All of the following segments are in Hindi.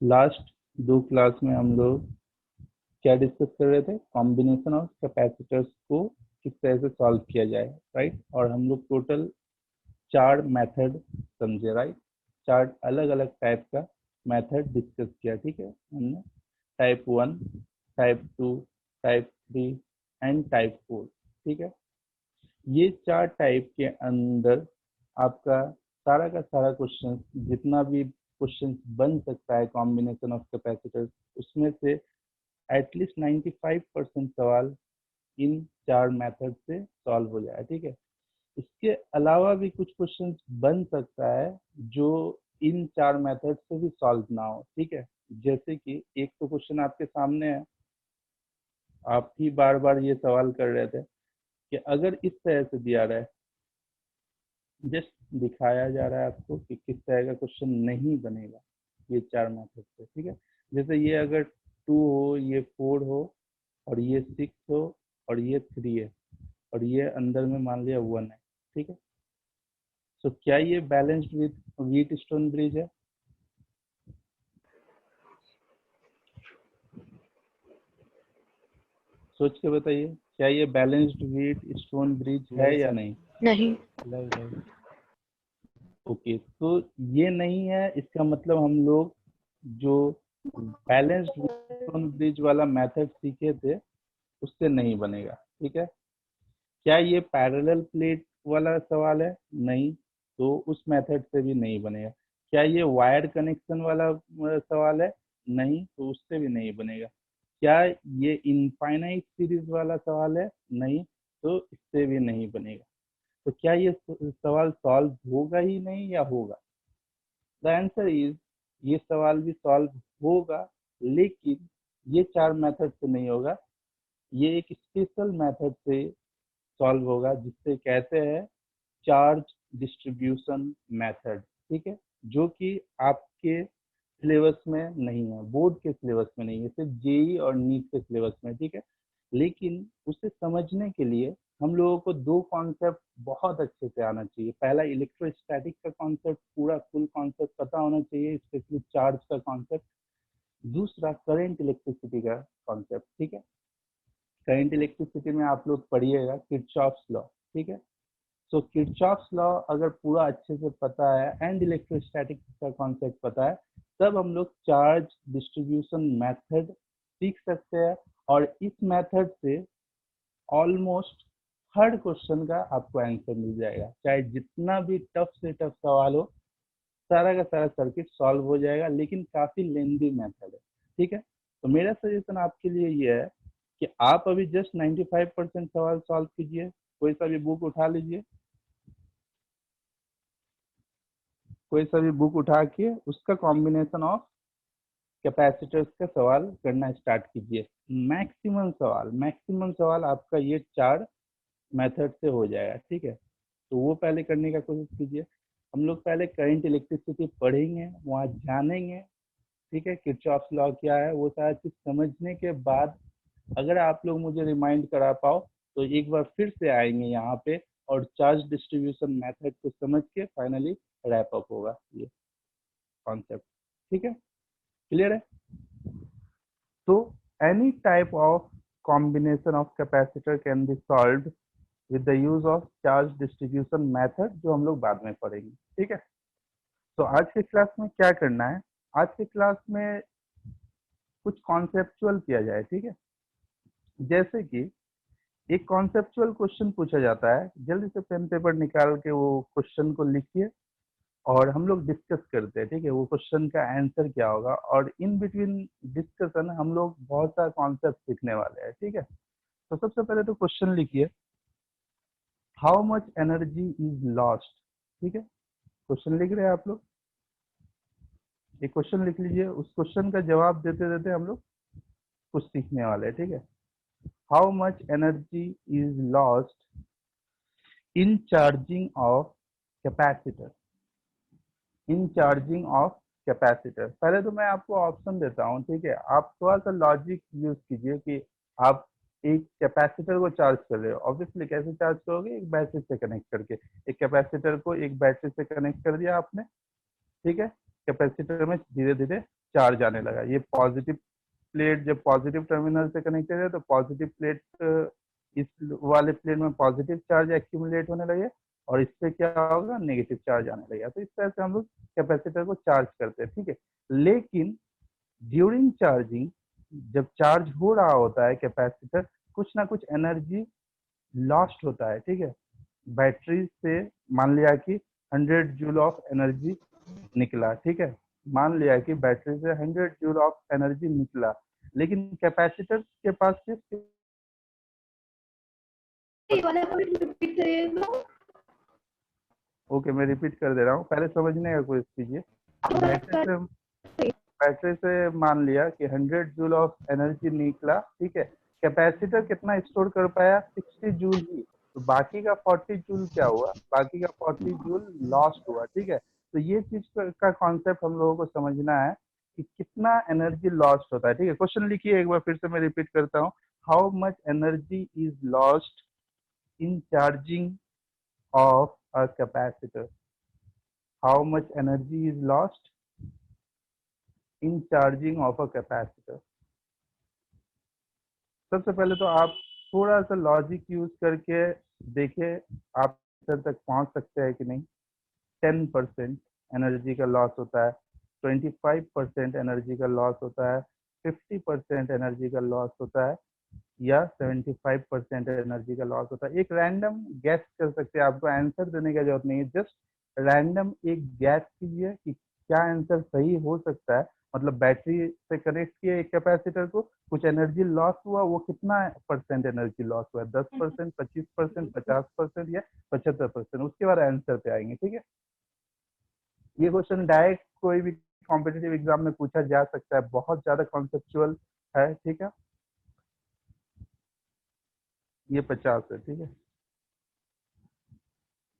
लास्ट दो क्लास में हम लोग क्या डिस्कस कर रहे थे, कॉम्बिनेशन ऑफ कैपेसिटर्स को किस तरह से सॉल्व किया जाए, राइट। और हम लोग टोटल 4 मेथड समझे, राइट। 4 अलग अलग टाइप का मेथड डिस्कस किया, ठीक है हमने। Type 1, type 2, type 3 and type 4, ठीक है। ये 4 टाइप के अंदर आपका सारा का सारा क्वेश्चन, जितना भी क्वेश्चन बन सकता है कॉम्बिनेशन ऑफ कैपेसिटर्स, उसमें से एटलीस्ट 95% सवाल इन 4 मेथड से सॉल्व हो जाए, ठीक है। इसके अलावा भी कुछ क्वेश्चन बन सकता है जो इन 4 मेथड से भी सॉल्व ना हो, ठीक है। जैसे कि एक तो क्वेश्चन आपके सामने है, आप ही बार बार ये सवाल कर रहे थे कि अगर इस तरह से दिया रहा है, जस्ट दिखाया जा रहा है आपको कि किस तरह का क्वेश्चन नहीं बनेगा ये 4 मेथड से, ठीक है। जैसे ये अगर 2 हो, ये 4 हो, और ये 6 हो, और ये 3 है, और ये अंदर में मान लिया 1 है, ठीक है। तो क्या ये balanced with wheat stone bridge है? सोच के बताइए, क्या ये बैलेंस्ड व्हीट स्टोन ब्रिज है या नहीं? नहीं। ओके, तो ये नहीं है, इसका मतलब हम लोग जो बैलेंस्ड स्टोन ब्रिज वाला मेथड सीखे थे उससे नहीं बनेगा, ठीक है। क्या ये पैरेलल प्लेट वाला सवाल है? नहीं, तो उस मेथड से भी नहीं बनेगा। क्या ये वायर कनेक्शन वाला सवाल है? नहीं, तो उससे भी नहीं बनेगा। क्या ये इनफाइनाइट सीरीज वाला सवाल है? नहीं, तो इससे भी नहीं बनेगा। तो क्या ये सवाल सॉल्व होगा ही नहीं या होगा? द आंसर इज, ये सवाल भी सॉल्व होगा, लेकिन ये 4 मेथड से नहीं होगा। ये एक स्पेशल मेथड से सॉल्व होगा जिससे कहते हैं चार्ज डिस्ट्रीब्यूशन मेथड, ठीक है। जो कि आपके सिलेबस में नहीं है, बोर्ड के सिलेबस में नहीं है, सिर्फ जेई और नीट के सिलेबस में, ठीक है। लेकिन उसे समझने के लिए हम लोगों को 2 कॉन्सेप्ट बहुत अच्छे से आना चाहिए। पहला, इलेक्ट्रोस्टैटिक का कॉन्सेप्ट, पूरा फुल कॉन्सेप्ट पता होना चाहिए, स्पेशली चार्ज का कॉन्सेप्ट। दूसरा, करंट इलेक्ट्रिसिटी का कॉन्सेप्ट, ठीक है। करंट इलेक्ट्रिसिटी में आप लोग पढ़िएगा किरचॉफ्स लॉ, ठीक है। सो किरचॉफ्स लॉ अगर पूरा अच्छे से पता है एंड इलेक्ट्रोस्टैटिक का कॉन्सेप्ट पता है, तब हम लोग चार्ज डिस्ट्रीब्यूशन मेथड सीख सकते हैं। और इस मेथड से ऑलमोस्ट हर क्वेश्चन का आपको आंसर मिल जाएगा, चाहे जितना भी टफ से टफ सवाल हो, सारा का सारा सर्किट सॉल्व हो जाएगा। लेकिन काफी लेंदी मेथड है, ठीक है। तो मेरा सजेशन आपके लिए ये है कि आप अभी जस्ट 95% सवाल सॉल्व कीजिए। कोई सा भी बुक उठा लीजिए, कोई सा भी बुक उठा के उसका कॉम्बिनेशन ऑफ कैपेसिटर्स का सवाल करना स्टार्ट कीजिए। मैक्सिमम सवाल आपका ये 4 मेथड से हो जाएगा, ठीक है। तो वो पहले करने का कोशिश कीजिए। हम लोग पहले करंट इलेक्ट्रिसिटी पढ़ेंगे, वहाँ जानेंगे, ठीक है, किरचॉफ लॉ क्या है, वो सारा चीज समझने के बाद अगर आप लोग मुझे रिमाइंड करा पाओ तो एक बार फिर से आएंगे यहाँ पे, और चार्ज डिस्ट्रीब्यूशन मेथड को समझ के फाइनली रैप अप होगा ये कॉन्सेप्ट, ठीक है। क्लियर है? तो any type of combination of capacitor can be solved with the use of charge distribution method, जो हम लोग बाद में पढ़ेंगे, ठीक है। तो आज के क्लास में क्या करना है, आज के क्लास में कुछ कॉन्सेप्चुअल किया जाए, ठीक है। जैसे कि एक कॉन्सेप्चुअल क्वेश्चन पूछा जाता है, जल्दी से पेन पेपर निकाल के वो क्वेश्चन को लिखिए और हम लोग डिस्कस करते हैं, ठीक है, वो क्वेश्चन का आंसर क्या होगा। और इन बिटवीन डिस्कशन हम लोग बहुत सारा कॉन्सेप्ट सीखने वाले हैं, ठीक है। तो सबसे पहले तो क्वेश्चन लिखिए, how much energy is lost, ठीक है। क्वेश्चन लिख रहे हैं आप लोग, एक क्वेश्चन लिख लीजिए, उस क्वेश्चन का जवाब देते देते हम लोग कुछ सीखने वाले हैं, ठीक है। How much energy is lost in charging of capacitor, in charging of capacitor. पहले तो मैं आपको ऑप्शन देता हूँ, ठीक है। आप थोड़ा सा लॉजिक यूज कीजिए कि आप एक कैपेसिटर को चार्ज कर रहे हो, ऑब्वियसली कैसे चार्ज करोगे, एक बैटरी से कनेक्ट करके। एक कैपेसिटर को एक बैटरी से कनेक्ट कर दिया आपने, ठीक है। कैपेसिटर में धीरे धीरे चार्ज आने लगा। ये पॉजिटिव प्लेट जब पॉजिटिव टर्मिनल से कनेक्टेड है तो पॉजिटिव प्लेट, इस वाले प्लेट में पॉजिटिव चार्ज एक्यूमुलेट होने लगे और इस पे क्या होगा, नेगेटिव चार्ज आने लगेगा। तो इस तरह से हम लोग कैपेसिटर को चार्ज करते हैं, ठीक है। लेकिन ड्यूरिंग चार्जिंग, जब चार्ज हो रहा होता है कैपेसिटर, कुछ ना कुछ एनर्जी लॉस्ट होता है, ठीक है। बैटरी से मान लिया कि 100 जूल ऑफ एनर्जी निकला, ठीक है। मान लिया कि बैटरी से 100 जूल ऑफ एनर्जी निकला, लेकिन कैपेसिटर के पास सिर्फ, ओके मैं रिपीट कर दे रहा हूँ, पहले समझने का कोशिश कीजिए। बैटरी से मान लिया कि 100 जूल ऑफ एनर्जी निकला, ठीक है। कैपेसिटर कितना स्टोर कर पाया, 60 जूल ही। तो बाकी का 40 जूल क्या हुआ, बाकी का 40 जूल लॉस्ट हुआ, ठीक है। तो ये चीज का कॉन्सेप्ट हम लोगों को समझना है कि कितना एनर्जी लॉस्ट होता है, ठीक है। क्वेश्चन लिखिए एक बार फिर से, मैं रिपीट करता हूँ। How much energy is lost in charging of a capacitor? How much energy is lost in charging of a capacitor? सबसे पहले तो आप थोड़ा सा लॉजिक यूज करके देखिए आप आंसर तक पहुंच सकते हैं कि नहीं। 10% एनर्जी का लॉस होता है, 25% एनर्जी का लॉस होता है, 50% एनर्जी का लॉस होता है, या 75% एनर्जी का लॉस होता है। एक रैंडम गैस कर सकते हैं, आपको आंसर देने की जरूरत नहीं है, जस्ट रैंडम एक गैस कीजिए कि क्या आंसर सही हो सकता है। मतलब बैटरी से कनेक्ट किए एक कैपेसिटर को, कुछ एनर्जी लॉस हुआ, वो कितना परसेंट एनर्जी लॉस हुआ है, 10%, 25%, 50% या 75%। उसके बाद आंसर पे आएंगे, ठीक है। ये क्वेश्चन डायरेक्ट कोई भी कॉम्पिटिटिव एग्जाम में पूछा जा सकता है, बहुत ज्यादा कॉन्सेप्चुअल है, ठीक है। ये 50 है, ठीक है।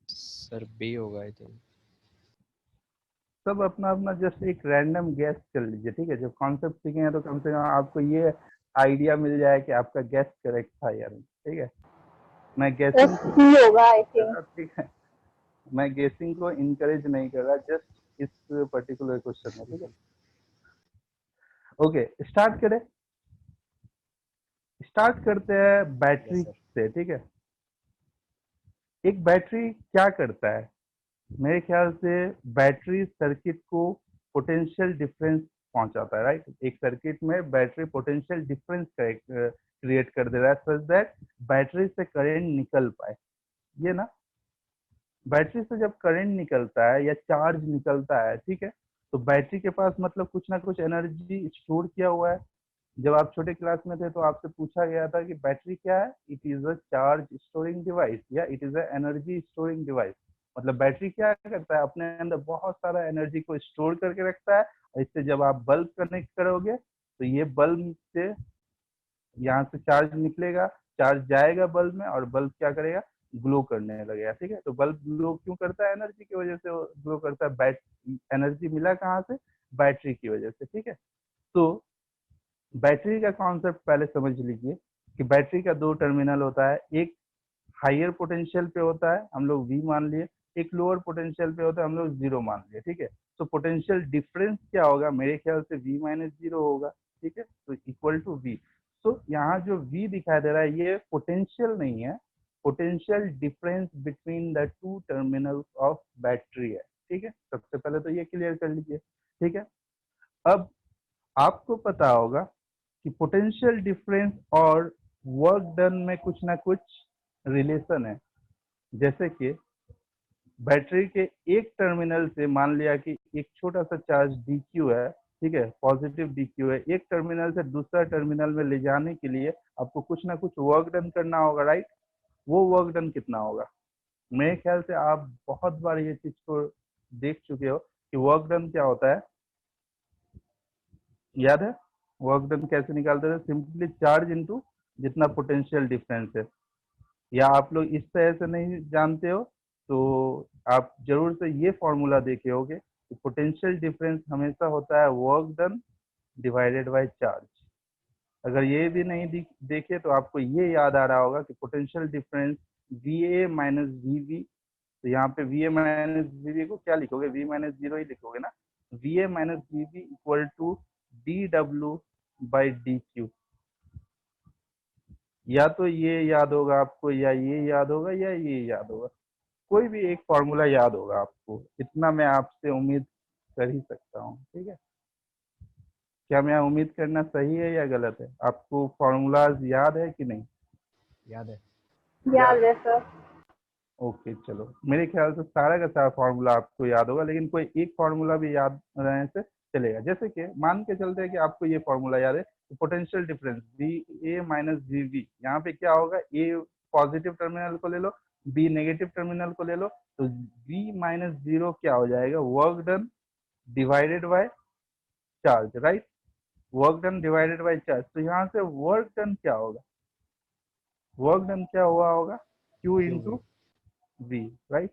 सर बी होगा आई थिंक। सब अपना अपना जस्ट एक रैंडम गैस कर लीजिए, ठीक है। जब कॉन्सेप्ट सीखेंगे तो कम से कम आपको ये आइडिया मिल जाए कि आपका गैस करेक्ट था या नहीं, ठीक है। मैं गेसिंग होगा आई थिंक। ठीक है, मैं गेसिंग को इनकरेज नहीं कर रहा, जस्ट इस पर्टिकुलर क्वेश्चन में, ठीक है। ओके स्टार्ट करें, स्टार्ट करते हैं बैटरी से, ठीक है। एक बैटरी क्या करता है, मेरे ख्याल से बैटरी सर्किट को पोटेंशियल डिफरेंस पहुंचाता है, राइट। एक सर्किट में बैटरी पोटेंशियल डिफरेंस क्रिएट कर दे रहा है सच दैट बैटरी से करंट निकल पाए। ये ना, बैटरी से जब करंट निकलता है या चार्ज निकलता है, ठीक है, तो बैटरी के पास मतलब कुछ ना कुछ एनर्जी स्टोर किया हुआ है। जब आप छोटे क्लास में थे तो आपसे पूछा गया था कि बैटरी क्या है, it is a charge storing device या it is a energy storing device. मतलब बैटरी क्या करता है, अपने अंदर बहुत सारा एनर्जी को स्टोर करके रखता है, और इससे जब आप बल्ब कनेक्ट करोगे तो ये बल्ब से यहाँ से चार्ज निकलेगा, चार्ज जाएगा बल्ब में, और बल्ब क्या करेगा, ग्लो करने लगेगा, ठीक है। तो बल्ब ग्लो क्यों करता है, एनर्जी की वजह से ग्लो करता है। एनर्जी मिला कहाँ से, बैटरी की वजह से, ठीक है। तो बैटरी का कॉन्सेप्ट पहले समझ लीजिए कि बैटरी का दो टर्मिनल होता है, एक हायर पोटेंशियल पे होता है, हम लोग V मान लिए, एक लोअर पोटेंशियल पे होता है, हम लोग 0 मान लिए, ठीक है। तो पोटेंशियल डिफरेंस क्या होगा, मेरे ख्याल से V माइनस 0 होगा, ठीक है। तो इक्वल टू V। तो यहाँ जो V दिखाई दे रहा है ये पोटेंशियल नहीं है, potential difference between the two terminals of battery है, ठीक है। सबसे पहले तो ये क्लियर कर लीजिए, ठीक है। अब आपको पता होगा कि पोटेंशियल डिफरेंस और वर्क डन में कुछ ना कुछ रिलेशन है। जैसे कि बैटरी के एक टर्मिनल से मान लिया कि एक छोटा सा चार्ज DQ है, ठीक है, पॉजिटिव DQ है, एक टर्मिनल से दूसरा टर्मिनल में ले जाने के लिए आपको कुछ ना कुछ वर्क डन करना होगा, राइट। वो वर्क डन कितना होगा, मेरे ख्याल से आप बहुत बार ये चीज को देख चुके हो कि वर्क डन क्या होता है, याद है वर्क डन कैसे निकालते थे, सिंपली चार्ज इनटू जितना पोटेंशियल डिफरेंस है। या आप लोग इस तरह से नहीं जानते हो तो आप जरूर से ये फॉर्मूला देखे होगे कि पोटेंशियल डिफरेंस हमेशा होता है work done divided by charge. अगर ये भी नहीं देखे तो आपको ये याद आ रहा होगा कि potential difference VA minus VB। तो यहाँ पे VA माइनस VB को क्या लिखोगे, V माइनस 0 ही लिखोगे ना। V A minus V B equal to D W by D Q. या तो ये याद होगा आपको, या ये याद होगा, या ये याद होगा, कोई भी एक फॉर्मूला याद होगा आपको, इतना मैं आपसे उम्मीद कर ही सकता हूँ। ठीक है, क्या मैं उम्मीद करना सही है या गलत है? आपको फॉर्मूलाज याद है कि नहीं? याद है। याद है सर। ओके चलो, मेरे ख्याल से सारा का सारा फॉर्मूला आपको याद होगा, लेकिन कोई एक फॉर्मूला भी याद रहने से चलेगा। जैसे कि मान के चलते हैं कि आपको ये फॉर्मूला याद है, तो potential difference V A minus V B, यहाँ पे क्या होगा, ए पॉजिटिव टर्मिनल को ले लो, बी नेगेटिव टर्मिनल को ले लो, तो वी माइनस जीरो क्या हो जाएगा, work done divided by charge, right. Work done divided by charge, तो यहाँ से वर्क डन क्या होगा, वर्क डन क्या हुआ होगा, Q इंटू V, राइट।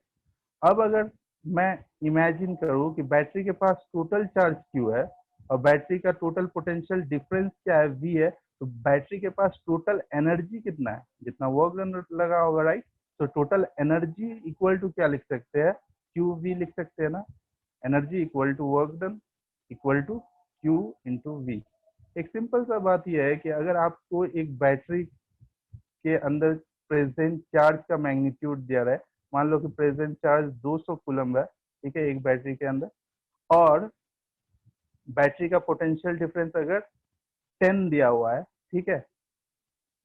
अब अगर मैं इमेजिन करूं कि बैटरी के पास टोटल चार्ज Q है और बैटरी का टोटल पोटेंशियल डिफरेंस क्या है, V है, तो बैटरी के पास टोटल एनर्जी कितना है, जितना वर्क डन लगा होगा, राइट। तो टोटल एनर्जी इक्वल टू क्या लिख सकते हैं, QV लिख सकते हैं ना। Energy equal to work done equal to Q into V। एक सिंपल सा बात यह है कि अगर आपको एक बैटरी के अंदर प्रेजेंट चार्ज का मैग्नीट्यूड दिया रहा है, मान लो कि प्रेजेंट चार्ज 200 कूलम है, ठीक है, एक बैटरी के अंदर, और बैटरी का पोटेंशियल डिफरेंस अगर 10 दिया हुआ है, ठीक है,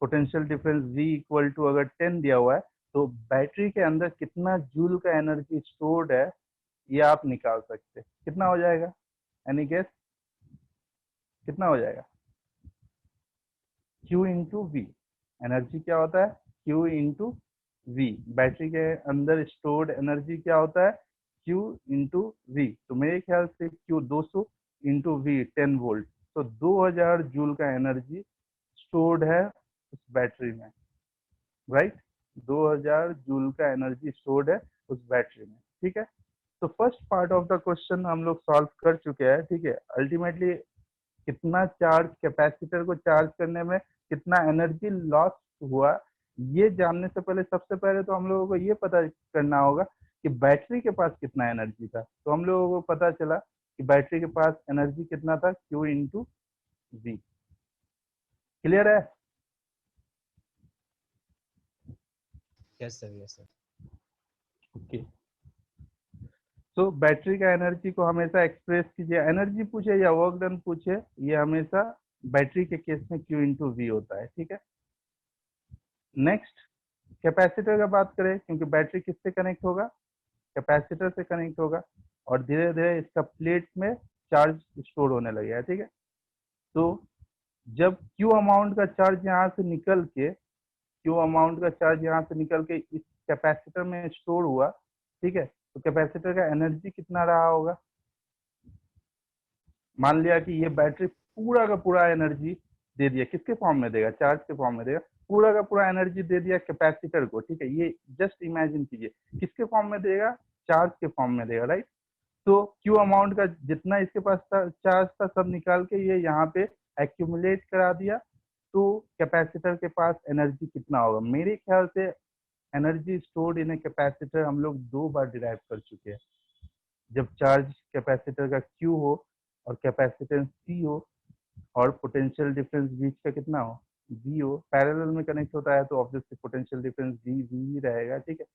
potential difference V equal to अगर 10 दिया हुआ है, तो बैटरी के अंदर कितना जूल का एनर्जी स्टोर्ड है ये आप निकाल सकते हैं। कितना हो जाएगा, एनी गेस, कितना हो जाएगा, Q इंटू वी। एनर्जी क्या होता है, Q इंटू वी। बैटरी के अंदर स्टोर्ड एनर्जी क्या होता है, Q इंटू वी। तो मेरे ख्याल से Q 200 इंटू वी 10 वोल्ट, तो 2000 जूल का एनर्जी स्टोर्ड है उस बैटरी में, राइट। 2000 जूल का एनर्जी स्टोर्ड है उस बैटरी में, ठीक है। तो first part of the question हम लोग सॉल्व कर चुके हैं, ठीक है। अल्टीमेटली कितना चार्ज, कैपेसिटर को चार्ज करने में कितना एनर्जी लॉस हुआ, ये जानने से पहले सबसे पहले तो हम लोगों को ये पता करना होगा कि बैटरी के पास कितना एनर्जी था। तो हम लोगों को पता चला कि बैटरी के पास एनर्जी कितना था, Q इंटू वी। क्लियर है? Yes sir, yes sir. Okay, तो बैटरी का एनर्जी को हमेशा एक्सप्रेस कीजिए, एनर्जी पूछे या वर्क डन पूछे, ये हमेशा बैटरी के केस में Q इंटू वी होता है, ठीक है। नेक्स्ट, कैपेसिटर का बात करें, क्योंकि बैटरी किससे कनेक्ट होगा, कैपेसिटर से कनेक्ट होगा, और धीरे धीरे इसका प्लेट में चार्ज स्टोर होने लगेगा, ठीक है। तो जब Q अमाउंट का चार्ज यहाँ से निकल के, Q अमाउंट का चार्ज यहाँ से निकल के इस कैपेसिटर में स्टोर हुआ, ठीक है, तो कैपेसिटर का एनर्जी कितना रहा होगा। मान लिया कि ये बैटरी पूरा का पूरा एनर्जी दे दिया, किसके फॉर्म में देगा, चार्ज के फॉर्म में देगा, पूरा का पूरा एनर्जी दे दिया कैपेसिटर को, ठीक है। ये जस्ट इमेजिन कीजिए, किसके फॉर्म में देगा, चार्ज के फॉर्म में देगा, राइट। तो Q अमाउंट का जितना इसके पास था चार्ज था, सब निकाल के ये यहाँ पे एक्यूमुलेट करा दिया, तो कैपेसिटर के पास एनर्जी कितना होगा। मेरे ख्याल से energy stored in a capacitor हम लोग 2 बार डिराइव कर चुके हैं, जब चार्ज कैपेसिटर का Q हो और कैपेसिटेंस C हो और पोटेंशियल डिफरेंस बीच का कितना हो, V हो, पैरेलल में कनेक्ट होता है तो ऑब्वियसली पोटेंशियल डिफरेंस V ही रहेगा, ठीक है।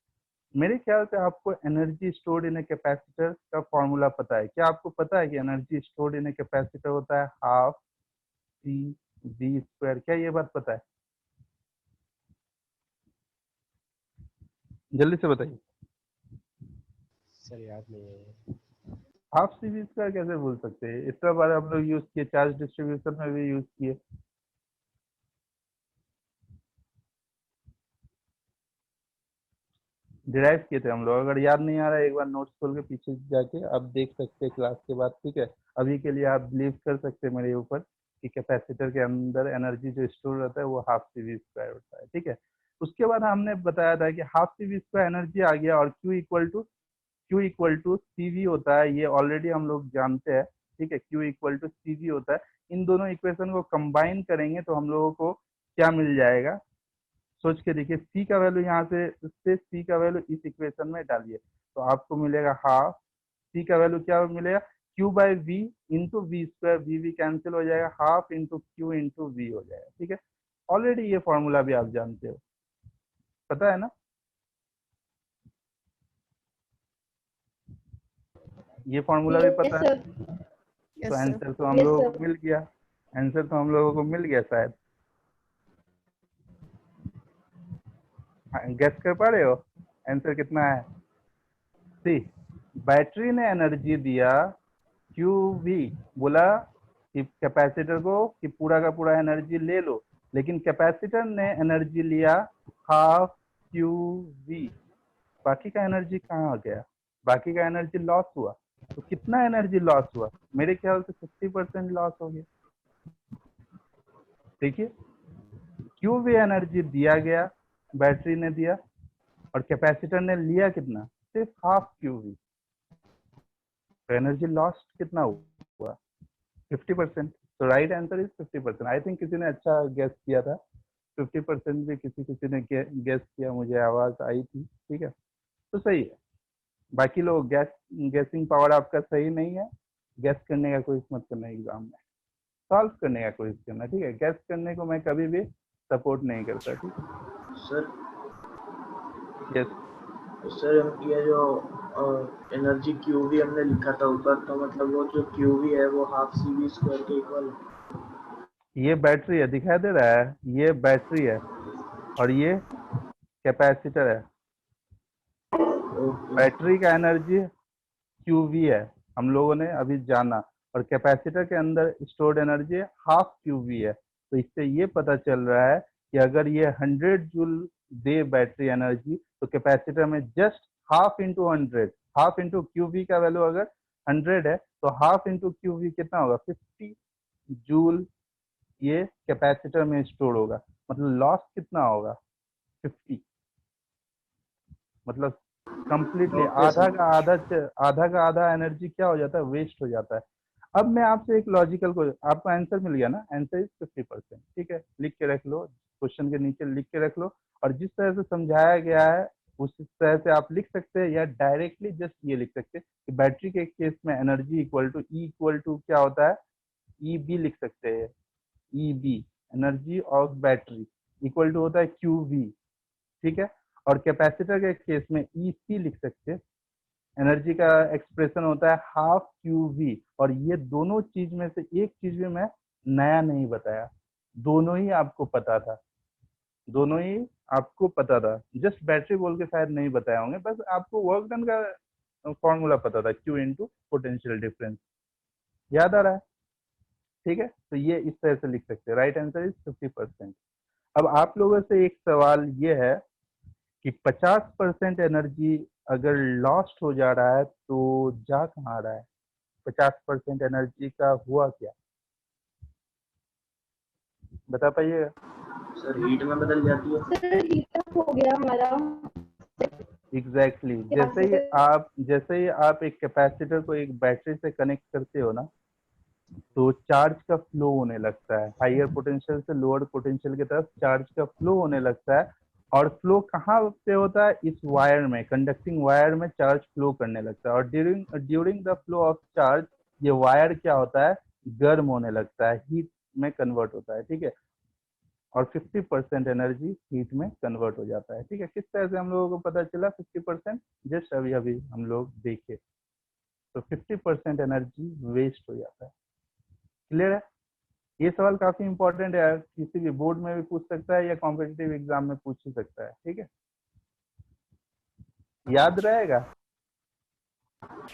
मेरे ख्याल से आपको energy stored in a capacitor का फॉर्मूला पता है। क्या आपको पता है कि energy stored in a capacitor होता है हाफ C V स्क्वायर, क्या ये बात पता है? जल्दी से बताइए। सर याद नहीं है। हाफ C V स्क्वायर कैसे भूल सकते हैं, इतना बार हम लोग यूज किए, चार्ज डिस्ट्रीब्यूशन में भी यूज किए। डिराइव किए थे हम लोग, अगर याद नहीं आ रहा है एक बार नोट्स खोल के पीछे जाके आप देख सकते हैं क्लास के बाद, ठीक है। अभी के लिए आप बिलीव कर सकते हैं मेरे ऊपर कि कैपेसिटर के अंदर एनर्जी जो स्टोर रहता है वो हाफ सी वी स्क्वायर होता है, ठीक है। उसके बाद हमने बताया था कि half C V square energy आ गया, और Q equal to C V होता है, ये ऑलरेडी हम लोग जानते हैं, ठीक है। Q equal to C V होता है। इन दोनों इक्वेशन को कंबाइन करेंगे तो हम लोगों को क्या मिल जाएगा, सोच के देखिए। सी का वैल्यू यहाँ से सी का वैल्यू इस इक्वेशन में डालिए तो आपको मिलेगा हाफ, सी का वैल्यू क्या मिलेगा, Q by V into V square, V cancel हो जाएगा, half into Q into V हो जाएगा। ठीक है, ऑलरेडी ये फॉर्मूला भी आप जानते हो, पता है ना, ये फॉर्मूला भी पता है। तो आंसर तो हम लोगों को मिल गया, आंसर तो हम लोगों को मिल गया शायद। गेस कर पा रहे हो आंसर कितना है? सी, बैटरी ने एनर्जी दिया क्यू वी, बोला कि कैपेसिटर को कि पूरा का पूरा एनर्जी ले लो, लेकिन कैपेसिटर ने एनर्जी लिया हाफ क्यू वी, बाकी का एनर्जी कहाँ गया? बाकी का एनर्जी लॉस हुआ। तो कितना एनर्जी लॉस हुआ? मेरे ख्याल से 50% लॉस हो गया। देखिए, क्यू वी एनर्जी दिया गया, बैटरी ने दिया, और कैपेसिटर ने लिया कितना? सिर्फ हाफ क्यू वी। तो एनर्जी लॉस कितना हुआ? 50%। तो right answer is 50%। I think किसी ने अच्छा गेस किया था, 50% भी किसी ने गेस किया, मुझे आवाज आई थी। ठीक है, तो सही है। बाकी लोग गेसिंग पावर आपका सही नहीं है, गेस करने का कोशिश मत करना एग्जाम में, सॉल्व करने का कोशिश करना। ठीक है, गेस करने को मैं कभी भी सपोर्ट नहीं करता। ठीक है सर। यस सर ये जो एनर्जी क्यू वी हमने लिखा था ऊपर, तो मतलब वो जो क्यू वी है वो हाफ सी वी स्क्वायर के इक्वल। ये बैटरी है, दिखाई दे रहा है, ये बैटरी है और ये कैपेसिटर है। बैटरी का एनर्जी क्यू वी है, हम लोगों ने अभी जाना, और कैपेसिटर के अंदर stored energy half Q V है। तो इससे ये पता चल रहा है कि अगर ये 100 जूल दे बैटरी एनर्जी, तो कैपेसिटर में just half into 100, half into Q V का वैल्यू अगर 100 है, तो हाफ इंटू क्यू वी कितना होगा? 50 जूल ये कैपेसिटर में स्टोर होगा। मतलब लॉस कितना होगा? 50। मतलब कंप्लीटली आधा का आधा एनर्जी क्या हो जाता है? वेस्ट हो जाता है। अब मैं आपसे एक लॉजिकल को, आपको आंसर मिल गया ना, आंसर इज 50%। ठीक है, लिख के रख लो, क्वेश्चन के नीचे लिख के रख लो, और जिस तरह से समझाया गया है उस तरह से आप लिख सकते हैं, या डायरेक्टली जस्ट ये लिख सकते हैं कि बैटरी के केस में energy equal to E equal to क्या होता है? ई बी लिख सकते हैं, E B, energy of battery equal to होता है क्यू वी। ठीक है, और कैपेसिटर के केस में ई सी लिख सकते हैं, एनर्जी का एक्सप्रेशन होता है हाफ क्यू वी। और ये दोनों चीज में से एक चीज भी मैं नया नहीं बताया, दोनों ही आपको पता था, दोनों ही आपको पता था, जस्ट बैटरी बोल के शायद नहीं बताया होंगे, बस आपको वर्क डन का फॉर्मूला पता था, क्यू इंटू पोटेंशियल डिफरेंस, याद आ रहा है? ठीक है, तो ये इस तरह से लिख सकते हैं, राइट आंसर इज 50%। अब आप लोगों से एक सवाल ये है कि 50% एनर्जी अगर लॉस्ट हो जा रहा है तो जा कहाँ रहा है? 50% एनर्जी का हुआ क्या, बता पाइएगा? सर हीट में बदल जाती है। सर हीट अप हो गया हमारा। एग्जैक्टली जैसे ही आप एक कैपेसिटर को एक बैटरी से कनेक्ट करते हो ना, तो चार्ज का फ्लो होने लगता है, हायर पोटेंशियल से लोअर पोटेंशियल की तरफ चार्ज का फ्लो होने लगता है। और फ्लो कहाँ पे होता है? इस वायर में, कंडक्टिंग वायर में चार्ज फ्लो करने लगता है, और during the flow of charge ये वायर क्या होता है? गर्म होने लगता है, हीट में कन्वर्ट होता है। ठीक है, और 50% एनर्जी हीट में कन्वर्ट हो जाता है। ठीक है, किस तरह से हम लोगों को पता चला 50%? जस्ट अभी अभी हम लोग देखे, तो 50% एनर्जी वेस्ट हो जाता है। क्लियर है? ये सवाल काफी इंपॉर्टेंट है, किसी भी बोर्ड में भी पूछ सकता है या कॉम्पिटिटिव एग्जाम में पूछ ही सकता है। ठीक है, याद रहेगा?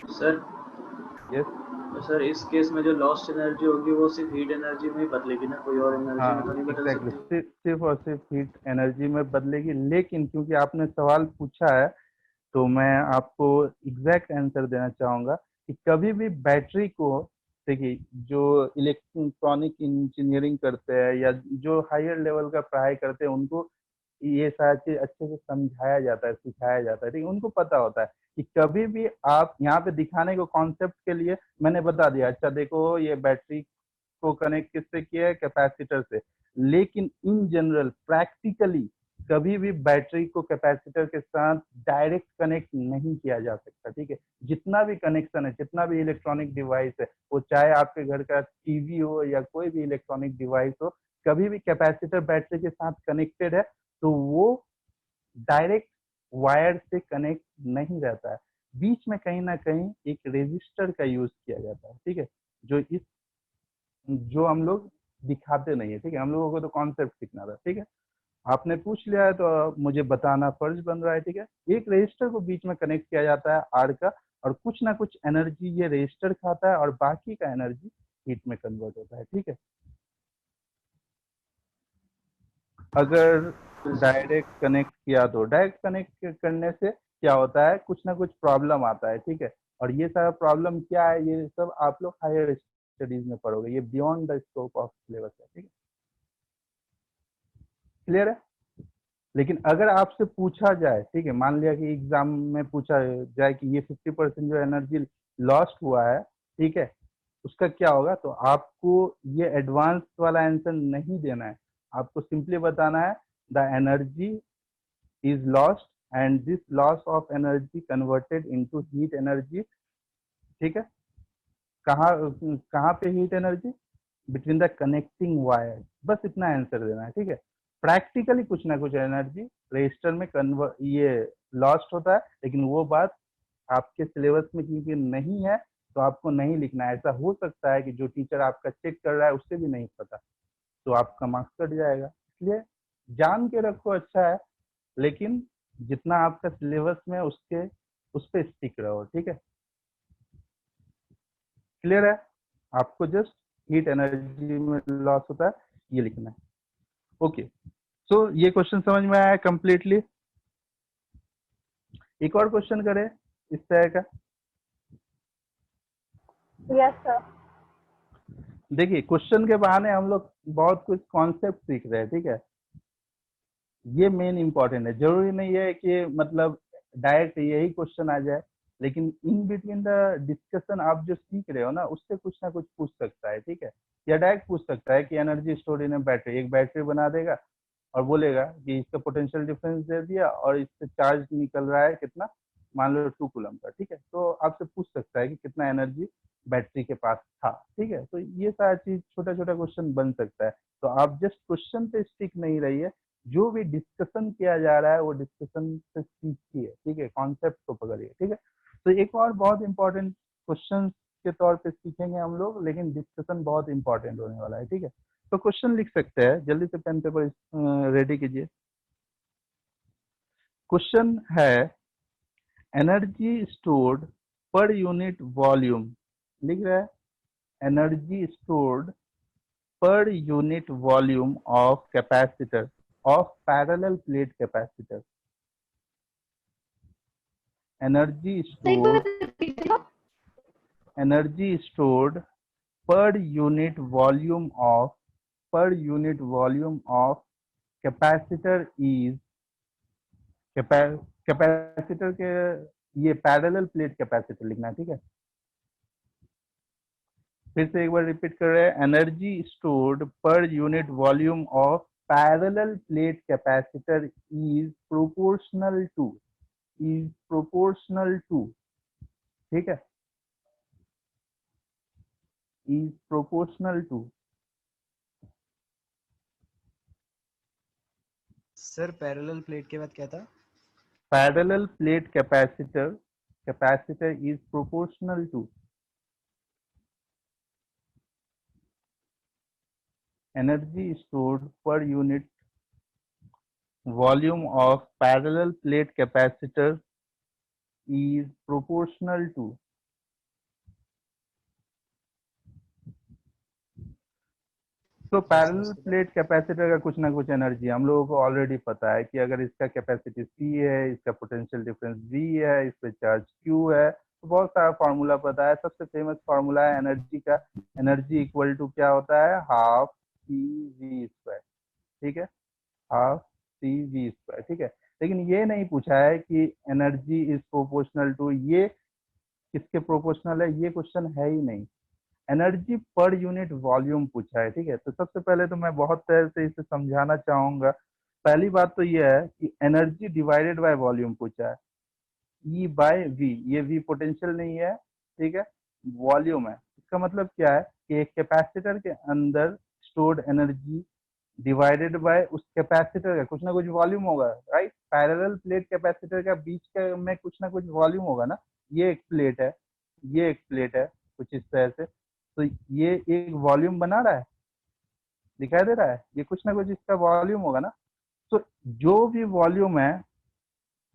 सर यस, सर इस केस में जो लॉस्ट एनर्जी होगी वो सिर्फ हीट एनर्जी में ही बदलेगी ना, कोई और एनर्जी में तो हाँ नहीं बदल एग्जैक्टली, सकती। सिर्फ और सिर्फ हीट एनर्जी में बदलेगी। लेकिन क्योंकि आपने सवाल पूछा है, तो मैं आपको एग्जैक्ट आंसर देना चाहूंगा कि कभी भी बैटरी को, देखिए, जो इलेक्ट्रॉनिक इंजीनियरिंग करते हैं या जो हायर लेवल का पढ़ाई करते हैं, उनको ये सारी चीज अच्छे से समझाया जाता है, सिखाया जाता है। ठीक है, उनको पता होता है कि कभी भी आप यहाँ पे दिखाने को कॉन्सेप्ट के लिए मैंने बता दिया, अच्छा देखो ये बैटरी को कनेक्ट किससे किया है? कैपेसिटर से। लेकिन इन जनरल प्रैक्टिकली कभी भी बैटरी को कैपेसिटर के साथ डायरेक्ट कनेक्ट नहीं किया जा सकता, ठीक है। जितना भी कनेक्शन है, जितना भी इलेक्ट्रॉनिक डिवाइस है, वो चाहे आपके घर का टीवी हो या कोई भी इलेक्ट्रॉनिक डिवाइस हो, कभी भी कैपेसिटर बैटरी के साथ कनेक्टेड है तो वो डायरेक्ट वायर से कनेक्ट नहीं रहता है, बीच में कहीं ना कहीं एक रेजिस्टर का यूज किया जाता है, ठीक है। जो हम लोग दिखाते नहीं है, ठीक है, हम लोगों को तो कॉन्सेप्ट सीखना था, ठीक है। आपने पूछ लिया है तो मुझे बताना फर्ज बन रहा है, ठीक है। एक रजिस्टर को बीच में कनेक्ट किया जाता है आर का, और कुछ ना कुछ एनर्जी ये रजिस्टर खाता है और बाकी का एनर्जी हीट में कन्वर्ट होता है, ठीक है। अगर डायरेक्ट कनेक्ट किया तो डायरेक्ट कनेक्ट करने से क्या होता है, कुछ ना कुछ प्रॉब्लम आता है, ठीक है। और ये सारा प्रॉब्लम क्या है, ये सब आप लोग हायर स्टडीज में पढ़ोगे, ये beyond the scope of syllabus है, ठीक है। क्लियर है। लेकिन अगर आपसे पूछा जाए, ठीक है, मान लिया कि एग्जाम में पूछा जाए कि ये 50% जो एनर्जी लॉस्ट हुआ है, ठीक है, उसका क्या होगा, तो आपको ये एडवांस वाला आंसर नहीं देना है, आपको सिंपली बताना है the energy is lost and this loss of energy converted into heat energy, ठीक है। कहाँ कहाँ पे heat energy, between the connecting wire, बस इतना आंसर देना है, ठीक है। प्रैक्टिकली कुछ ना कुछ एनर्जी रजिस्टर में कन्वर्ट ये लॉस्ट होता है, लेकिन वो बात आपके सिलेबस में क्योंकि नहीं है तो आपको नहीं लिखना है। ऐसा हो सकता है कि जो टीचर आपका चेक कर रहा है उससे भी नहीं पता, तो आपका मार्क्स कट जाएगा। इसलिए जान के रखो, अच्छा है, लेकिन जितना आपका सिलेबस में उसके उस पर स्टिक रहो, ठीक है। क्लियर है। आपको जस्ट हीट एनर्जी में लॉस होता है ये लिखना है, ओके। सो ये क्वेश्चन समझ में आया कंप्लीटली। एक और क्वेश्चन करें इस तरह का। Yes sir. देखिए क्वेश्चन के बहाने हम लोग बहुत कुछ कॉन्सेप्ट सीख रहे हैं, ठीक है। ये मेन इंपॉर्टेंट है, जरूरी नहीं है कि मतलब डायरेक्ट यही क्वेश्चन आ जाए, लेकिन इन बिटवीन द डिस्कशन आप जो सीख रहे हो ना उससे कुछ ना कुछ पूछ सकता है, ठीक है। या डायरेक्ट पूछ सकता है कि एनर्जी स्टोर इन बैटरी, एक बैटरी बना देगा और बोलेगा कि इसका पोटेंशियल डिफरेंस दे दिया और इससे चार्ज निकल रहा है कितना, मान लो 2 कूलम का, ठीक है। तो आपसे पूछ सकता है कि कितना एनर्जी बैटरी के पास था, ठीक है। तो ये सारा चीज छोटा छोटा क्वेश्चन बन सकता है। तो आप जस्ट क्वेश्चन पे स्टिक नहीं रहिए, जो भी डिस्कशन किया जा रहा है वो डिस्कशन से सीखिए, ठीक है, कॉन्सेप्ट को पकड़िए, ठीक है। तो एक और बहुत इंपॉर्टेंट क्वेश्चन के तौर पे सीखेंगे हम लोग, लेकिन डिस्कशन बहुत इंपॉर्टेंट होने वाला है, ठीक है। तो क्वेश्चन लिख सकते हैं, जल्दी से पेन पेपर रेडी कीजिए। क्वेश्चन है energy stored per unit volume, लिख रहा है energy stored per unit volume of capacitor of parallel plate capacitor. Energy stored per unit volume of capacitor is capacitor के ये पैरेलल प्लेट कैपेसिटर लिखना है, ठीक है। फिर से एक बार रिपीट कर रहे हैं, energy stored per unit volume of parallel plate capacitor is proportional to, ठीक है, is proportional to. Sir parallel plate के बाद क्या था? Parallel plate capacitor is proportional to energy stored per unit volume of parallel plate capacitor is proportional to। तो पैरेलल प्लेट कैपेसिटर का कुछ ना कुछ एनर्जी हम लोगों को ऑलरेडी पता है कि अगर इसका कैपेसिटी C है, इसका पोटेंशियल डिफरेंस V है, इस पे चार्ज Q है, तो बहुत सारा फार्मूला पता है। सबसे फेमस फार्मूला है एनर्जी का, एनर्जी इक्वल टू क्या होता है, हाफ CV², ठीक है, हाफ CV², ठीक है। लेकिन ये नहीं पूछा है कि एनर्जी इज प्रोपोर्शनल टू, ये किसके प्रोपोर्शनल है, ये क्वेश्चन है ही नहीं। एनर्जी पर यूनिट वॉल्यूम पूछा है, ठीक है। तो सबसे पहले तो मैं बहुत तरह से इसे समझाना चाहूंगा पहली बात तो ये है कि एनर्जी डिवाइडेड बाय वॉल्यूम पूछा है, ई बाय वी, ये वी पोटेंशियल नहीं है, ठीक है, वॉल्यूम है। इसका मतलब क्या है कि एक कैपेसिटर के अंदर स्टोर्ड एनर्जी डिवाइडेड बाय उस कैपेसिटर का कुछ ना कुछ वॉल्यूम होगा, राइट। पैरेलल प्लेट कैपेसिटर का बीच का में कुछ ना कुछ वॉल्यूम होगा ना। ये एक प्लेट है, ये एक प्लेट है, कुछ इस तरह से, तो ये एक वॉल्यूम बना रहा है, दिखाई दे रहा है, ये कुछ ना कुछ इसका वॉल्यूम होगा ना। तो जो भी वॉल्यूम है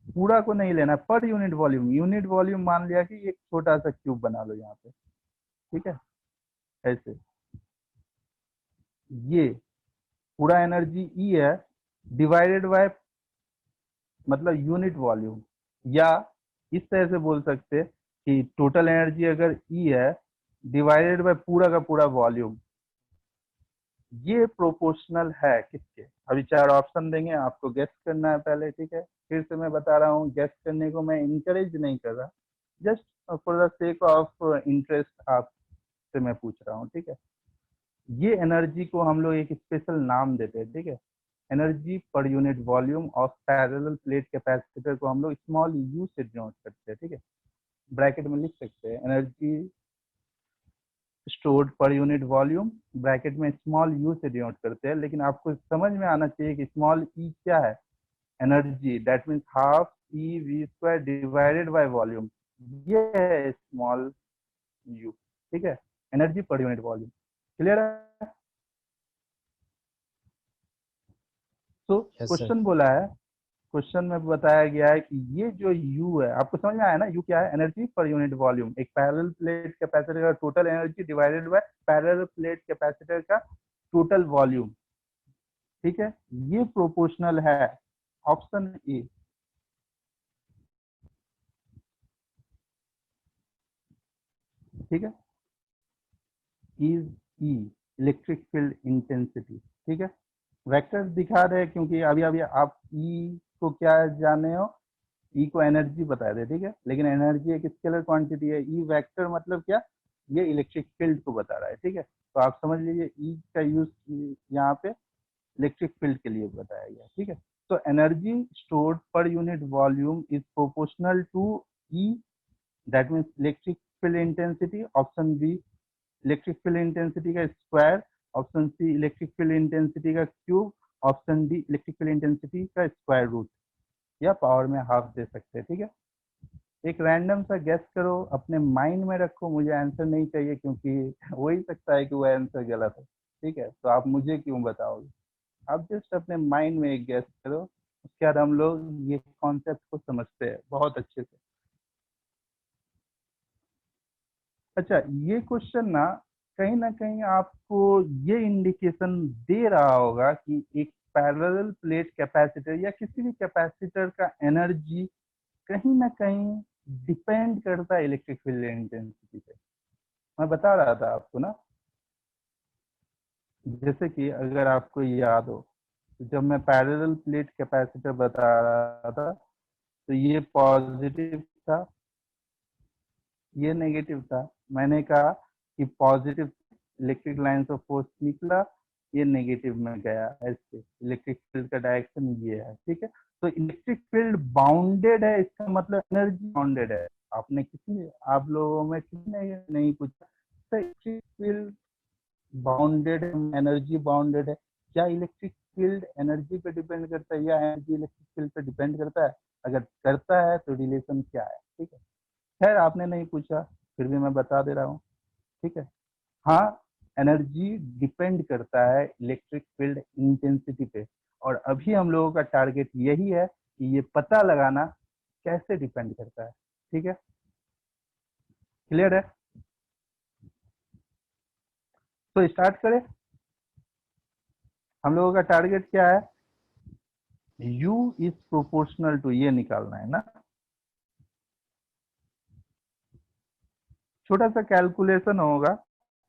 पूरा को नहीं लेना, पर यूनिट वॉल्यूम, यूनिट वॉल्यूम मान लिया कि एक छोटा सा क्यूब बना लो यहाँ पे, ठीक है, ऐसे। ये पूरा एनर्जी ई है डिवाइडेड बाय मतलब यूनिट वॉल्यूम, या इस तरह से बोल सकते कि टोटल एनर्जी अगर ई है डिवाइडेड बाय पूरा का पूरा वॉल्यूम, ये प्रोपोर्शनल है किसके। अभी 4 ऑप्शन देंगे, आपको गेस करना है पहले, ठीक है। फिर से मैं बता रहा हूँ, गेस करने को मैं इंकरेज नहीं कर रहा, just for the sake of interest आपसे मैं पूछ रहा हूँ, ठीक है। ये एनर्जी को हम लोग एक स्पेशल नाम देते हैं, ठीक है। Energy per unit volume of parallel plate capacitor को हम लोग स्मॉल यू से डिनोट करते हैं, ठीक है। ब्रैकेट में लिख सकते हैं energy stored per unit volume, bracket में स्मॉल यू से डिनोट करते हैं। लेकिन आपको समझ में आना चाहिए कि स्मॉल ई क्या है, energy, that means half E V square divided by volume, ये है स्मॉल यू, ठीक है, energy per unit volume. Clear है। तो यस सर। क्वेश्चन बोला है, क्वेश्चन में बताया गया है कि ये जो U है, आपको समझ में आया ना, U क्या है, एनर्जी पर यूनिट वॉल्यूम। एक पैरेलल प्लेट कैपेसिटर का total energy divided by parallel plate capacitor का टोटल वॉल्यूम, ठीक है, ये प्रोपोर्शनल है। ऑप्शन ए, ठीक है, is E electric field intensity, ठीक है। वेक्टर दिखा रहे हैं क्योंकि अभी अभी आप ई को क्या जाने हो, ई को एनर्जी बताए थे, ठीक है, लेकिन एनर्जी एक स्केलर क्वांटिटी है। ई वेक्टर मतलब क्या, ये इलेक्ट्रिक फील्ड को बता रहा है, ठीक है। तो आप समझ लीजिए ई का यूज यहाँ पे इलेक्ट्रिक फील्ड के लिए बताया गया, ठीक है। तो energy stored per unit volume is proportional to E, that means electric field intensity. Option B electric field intensity का square, option C electric field intensity का cube, option D electric field intensity का स्क्वायर रूट, या पावर में हाफ दे सकते हैं, ठीक है। एक रैंडम सा गेस करो, अपने माइंड में रखो, मुझे आंसर नहीं चाहिए क्योंकि हो ही सकता है कि वो आंसर गलत है, ठीक है। तो आप मुझे क्यों बताओगे, आप जस्ट अपने माइंड में एक गेस करो, उसके बाद हम लोग ये कॉन्सेप्ट को समझते हैं बहुत अच्छे से। अच्छा, ये क्वेश्चन ना कहीं आपको ये इंडिकेशन दे रहा होगा कि एक पैरेलल प्लेट कैपेसिटर या किसी भी कैपेसिटर का एनर्जी कहीं ना कहीं डिपेंड करता है इलेक्ट्रिक फील्ड इंटेंसिटी पे। मैं बता रहा था आपको ना, जैसे कि अगर आपको याद हो, तो जब मैं पैरेलल प्लेट कैपेसिटर बता रहा था तो ये पॉजिटिव था, ये नेगेटिव था। मैंने कहा कि positive electric lines of force निकला, ये नेगेटिव में गया, ऐसे इलेक्ट्रिक फील्ड का डायरेक्शन ये है, ठीक है। तो इलेक्ट्रिक फील्ड बाउंडेड है, इसका मतलब एनर्जी बाउंडेड है। आपने किसी, आप लोगों में किसी ने नहीं पूछा तो electric field bounded, energy bounded है, क्या इलेक्ट्रिक फील्ड एनर्जी पे डिपेंड करता है या एनर्जी इलेक्ट्रिक फील्ड पे डिपेंड करता है। अगर करता है तो रिलेशन क्या है, ठीक है। खैर आपने नहीं पूछा, फिर भी मैं बता दे रहा हूँ, ठीक है। हाँ, एनर्जी डिपेंड करता है इलेक्ट्रिक फील्ड इंटेंसिटी पे, और अभी हम लोगों का टारगेट यही है कि ये पता लगाना कैसे डिपेंड करता है, ठीक है। क्लियर है। तो स्टार्ट करें। हम लोगों का टारगेट क्या है, U इज प्रोपोर्शनल टू, ये निकालना है ना। छोटा सा कैलकुलेशन होगा,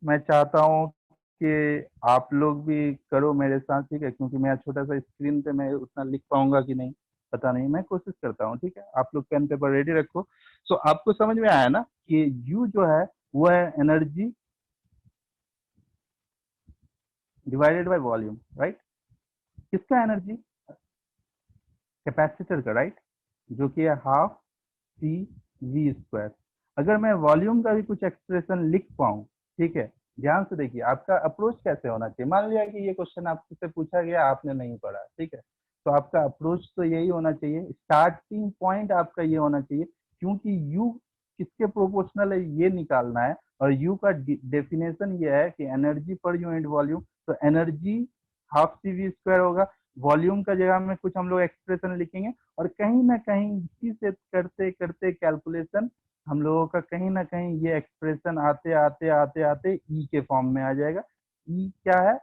मैं चाहता हूँ कि आप लोग भी करो मेरे साथ, ठीक है, क्योंकि मेरा छोटा सा स्क्रीन पे मैं उतना लिख पाऊंगा कि नहीं पता नहीं, मैं कोशिश करता हूँ, ठीक है। आप लोग पेन पेपर रेडी रखो। सो आपको समझ में आया ना कि U जो है वो है energy divided by volume, right. किसका एनर्जी, कैपेसिटर का, राइट, जो कि है हाफ सी वी स्क्वायर। अगर मैं वॉल्यूम का भी कुछ एक्सप्रेशन लिख पाऊँ, ठीक है, ध्यान से देखिए आपका अप्रोच कैसे होना चाहिए। मान लिया कि ये क्वेश्चन आपसे पूछा गया, आपने नहीं पढ़ा, ठीक है, तो आपका अप्रोच तो यही होना चाहिए, स्टार्टिंग पॉइंट आपका ये होना चाहिए, क्योंकि यू किसके प्रोपोर्शनल है ये निकालना है, और यू का डेफिनेशन ये है कि एनर्जी पर यूनिट वॉल्यूम, तो energy half C V square होगा। वॉल्यूम का जगह में कुछ हम लोग एक्सप्रेशन लिखेंगे, और कहीं ना कहीं इसी से करते करते कैलकुलेशन हम लोगों का कहीं ना कहीं ये एक्सप्रेशन आते आते आते आते ई के फॉर्म में आ जाएगा। ई क्या है?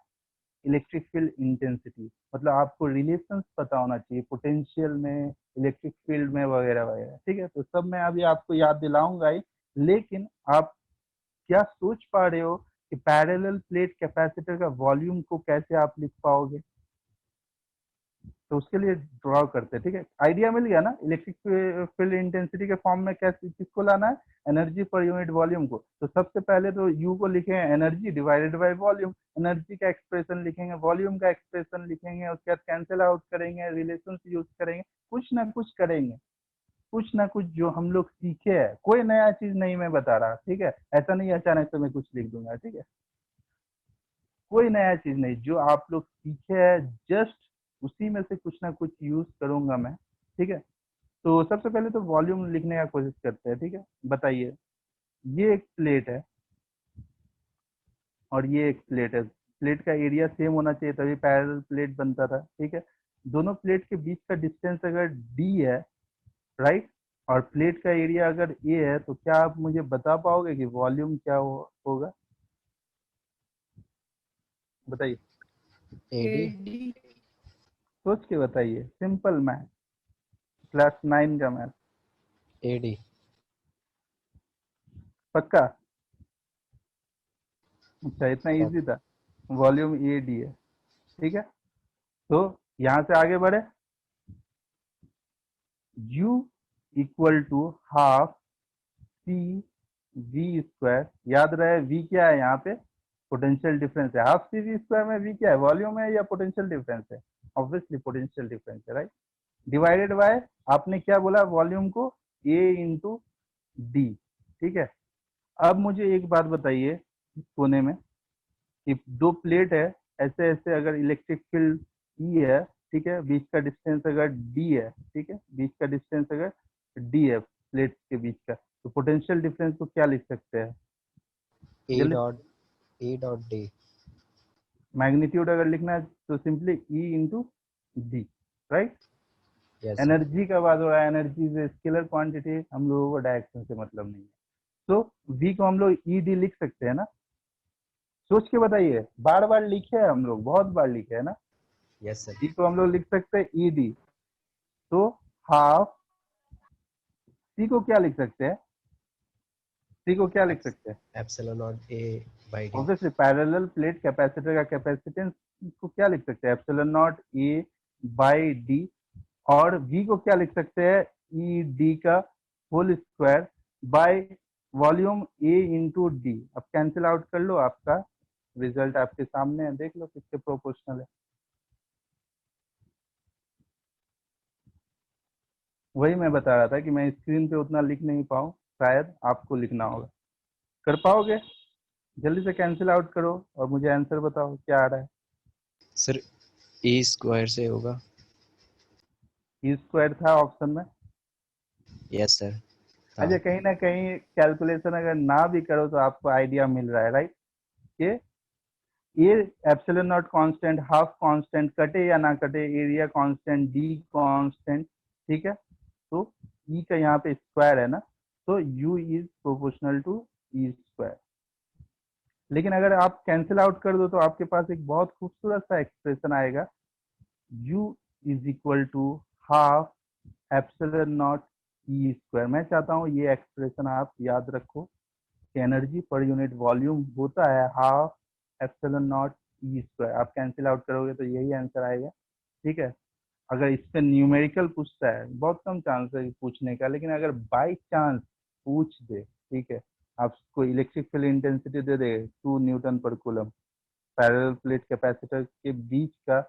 Electric field intensity. मतलब आपको रिलेशंस पता होना चाहिए पोटेंशियल में, इलेक्ट्रिक फील्ड में, वगैरह वगैरह, ठीक है। तो सब मैं अभी आपको याद दिलाऊंगा ही, लेकिन आप क्या सोच पा रहे हो कि पैरेलल प्लेट कैपेसिटर का वॉल्यूम को कैसे आप लिख पाओगे? तो उसके लिए ड्रॉ करते हैं, ठीक है। आइडिया मिल गया ना? इलेक्ट्रिक फील्ड इंटेंसिटी के फॉर्म में कैसे किसको लाना है? एनर्जी पर यूनिट वॉल्यूम को। तो सबसे पहले तो यू को लिखेंगे energy divided by volume, energy का एक्सप्रेशन लिखेंगे, वॉल्यूम का एक्सप्रेशन लिखेंगे, उसके बाद कैंसिल आउट करेंगे, रिलेशन यूज करेंगे, कुछ ना कुछ करेंगे, कुछ ना कुछ जो हम लोग सीखे हैं। कोई नया चीज नहीं मैं बता रहा, ठीक है, ऐसा नहीं अचानक से मैं कुछ लिख दूंगा, ठीक है। कोई नया चीज नहीं, जो आप लोग सीखे हैं जस्ट उसी में से कुछ ना कुछ यूज करूंगा मैं, ठीक है। तो सबसे पहले तो वॉल्यूम लिखने का कोशिश करते हैं, ठीक है। बताइए, ये एक प्लेट है और ये एक प्लेट है, प्लेट का एरिया सेम होना चाहिए तभी पैरेलल प्लेट बनता था, ठीक है। दोनों प्लेट के बीच का डिस्टेंस अगर डी है, राइट, और प्लेट का एरिया अगर ए है, तो क्या आप मुझे बता पाओगे कि वॉल्यूम क्या होगा? बताइए, एडी। सोच के बताइए, सिंपल मैथ, क्लास 9 का मैथ। एडी। पक्का? अच्छा, इतना इजी था। वॉल्यूम ए डी है, ठीक है। तो यहां से आगे बढ़े, U equal to half C V square. याद रहे V क्या है यहाँ पे? पोटेंशियल डिफरेंस है। हाफ सी वी स्क्वायर में V क्या है? वॉल्यूम है या पोटेंशियल डिफरेंस है? ऑब्वियसली पोटेंशियल डिफरेंस है, राइट। डिवाइडेड बाय, आपने क्या बोला वॉल्यूम को? A इंटू डी, ठीक है। अब मुझे एक बात बताइए, कोने में कि दो प्लेट है, ऐसे ऐसे अगर इलेक्ट्रिक फील्ड ई है, ठीक है, बीच का डिस्टेंस अगर डी है, ठीक है, बीच का डिस्टेंस अगर डी है प्लेट के बीच का, तो पोटेंशियल डिफरेंस को क्या लिख सकते हैं? ए जल्दी, dot A dot D. Magnitude अगर लिखना है तो simply E into D, right. Yes sir. Energy का बात हो रहा है, एनर्जी इज स्केलर क्वांटिटी, हम लोगों को डायरेक्शन से मतलब नहीं है। तो वी को हम लोग ई डी लिख सकते हैं ना? सोच के बताइए, बार बार लिखे हैं हम लोग, बहुत बार लिखे है ना। Yes sir. ई को हम लोग लिख सकते हैं ई डी, तो हाफ सी को क्या लिख सकते हैं? सी को क्या लिख सकते हैं? Epsilon naught A by D. Obviously parallel plate capacitor का कैपेसिटेंस को क्या लिख सकते हैं? Epsilon naught A by D. और वी को क्या लिख सकते हैं? ई डी का whole square by volume A into D. अब कैंसिल आउट कर लो, आपका रिजल्ट आपके सामने है, देख लो किसके प्रोपोर्शनल है। वही मैं बता रहा था कि मैं स्क्रीन पे उतना लिख नहीं पाऊँ, शायद आपको लिखना होगा। कर पाओगे? जल्दी से कैंसिल आउट करो और मुझे आंसर बताओ क्या आ रहा है। सर ए स्क्वायर से होगा। ई स्क्वायर था ऑप्शन में। Yes sir. अच्छा, कहीं ना कहीं कैलकुलेशन अगर ना भी करो तो आपको आइडिया मिल रहा है, राइट, कि ये epsilon not constant, half constant, कटे या ना कटे, एरिया कांस्टेंट, डी कांस्टेंट, ठीक है। तो ई का यहाँ पे स्क्वायर है ना, तो U is proportional to E square. लेकिन अगर आप कैंसिल आउट कर दो तो आपके पास एक बहुत खूबसूरत सा एक्सप्रेशन आएगा, u is equal to half epsilon naught E square. मैं चाहता हूँ ये एक्सप्रेशन आप याद रखो कि एनर्जी पर यूनिट वॉल्यूम होता है half epsilon naught E square. आप कैंसिल आउट करोगे तो यही आंसर आएगा, ठीक है। अगर इस पे न्यूमेरिकल पूछता है, बहुत कम चांस है पूछने का, लेकिन अगर बाई चांस पूछ दे, ठीक है, आपको इलेक्ट्रिक फील्ड इंटेंसिटी दे दे 2 न्यूटन पर कूलम, पैरेलल प्लेट कैपेसिटर के बीच का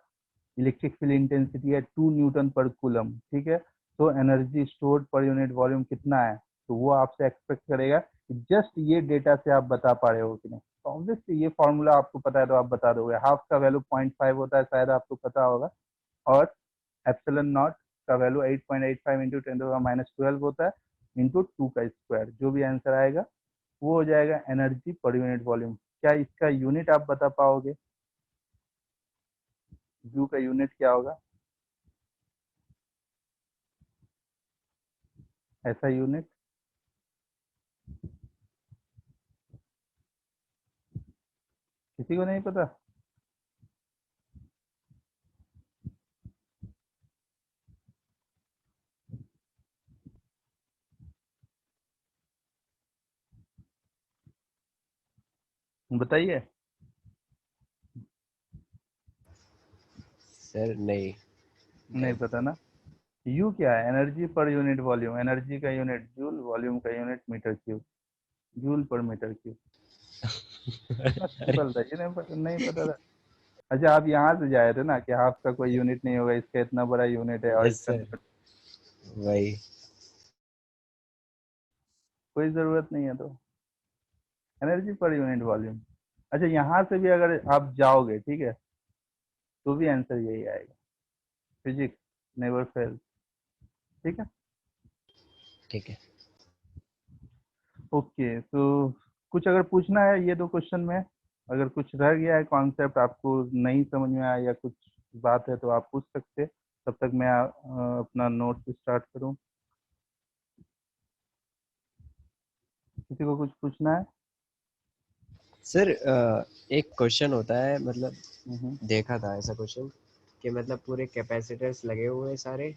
इलेक्ट्रिक फील्ड इंटेंसिटी है 2 न्यूटन पर कूलम, ठीक है। तो energy stored per unit volume कितना है, तो वो आपसे एक्सपेक्ट करेगा कि जस्ट ये डेटा से आप बता पा रहे हो कि नहीं। तो ऑब्वियसली ये फॉर्मूला आपको पता है तो आप बता दोगे। हाफ का वैल्यू 0.5 होता है, शायद आपको पता होगा, और एप्सिलॉन नॉट का वैल्यू 8.85 इंटू 10⁻12 होता है, इंटू 2 का स्क्वायर। जो भी आंसर आएगा वो हो जाएगा एनर्जी पर यूनिट वॉल्यूम। क्या इसका यूनिट आप बता पाओगे, यू का यूनिट क्या होगा, ऐसा यूनिट? किसी को नहीं पता? बताइए। सर नहीं। नहीं पता ना। यू क्या है, energy per unit volume. Energy का यूनिट जूल, वॉल्यूम का unit metre cube, joule per metre cube. इतना सिंपल था, ये नहीं पता था। अच्छा, आप यहाँ से जाए थे ना कि हाफ का कोई यूनिट नहीं होगा, इसका इतना बड़ा यूनिट है और यस इसका सर, वही। कोई जरूरत नहीं है। तो एनर्जी पर यूनिट वॉल्यूम। अच्छा, यहाँ से भी अगर आप जाओगे, ठीक है, तो भी आंसर यही आएगा। फिजिक्स नेवर फेल, ठीक है। ठीक है। ओके, तो कुछ अगर पूछना है ये दो क्वेश्चन में, अगर कुछ रह गया है कॉन्सेप्ट आपको नहीं समझ में आया या कुछ बात है तो आप पूछ सकते। तब तक मैं अपना नोट्स स्टार्ट करूं। किसी को कुछ पूछना है? सर एक क्वेश्चन होता है, मतलब हम्म, देखा था ऐसा क्वेश्चन कि मतलब पूरे कैपेसिटर्स लगे हुए हैं सारे,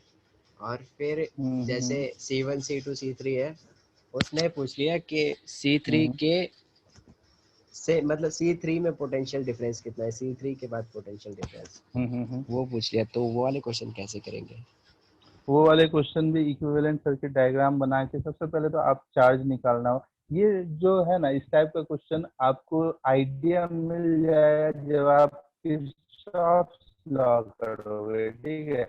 और फिर जैसे हम्म, C1 C2 C3 है, उसने पूछ लिया कि C3 हम्म, के से मतलब C3 में पोटेंशियल डिफरेंस कितना है, C3 के बाद पोटेंशियल डिफरेंस हम्म। वो पूछ लिया, तो वो वाले क्वेश्चन कैसे करेंगे? वो वाले क्वेश्चन भी इक्विवेलेंट सर्किट डायग्राम बना के सबसे पहले तो आप चार्ज निकालना हो। ये जो है ना, इस टाइप का क्वेश्चन आपको आइडिया मिल जाएगा जब आप किरचॉफ लॉ करोगे, ठीक है।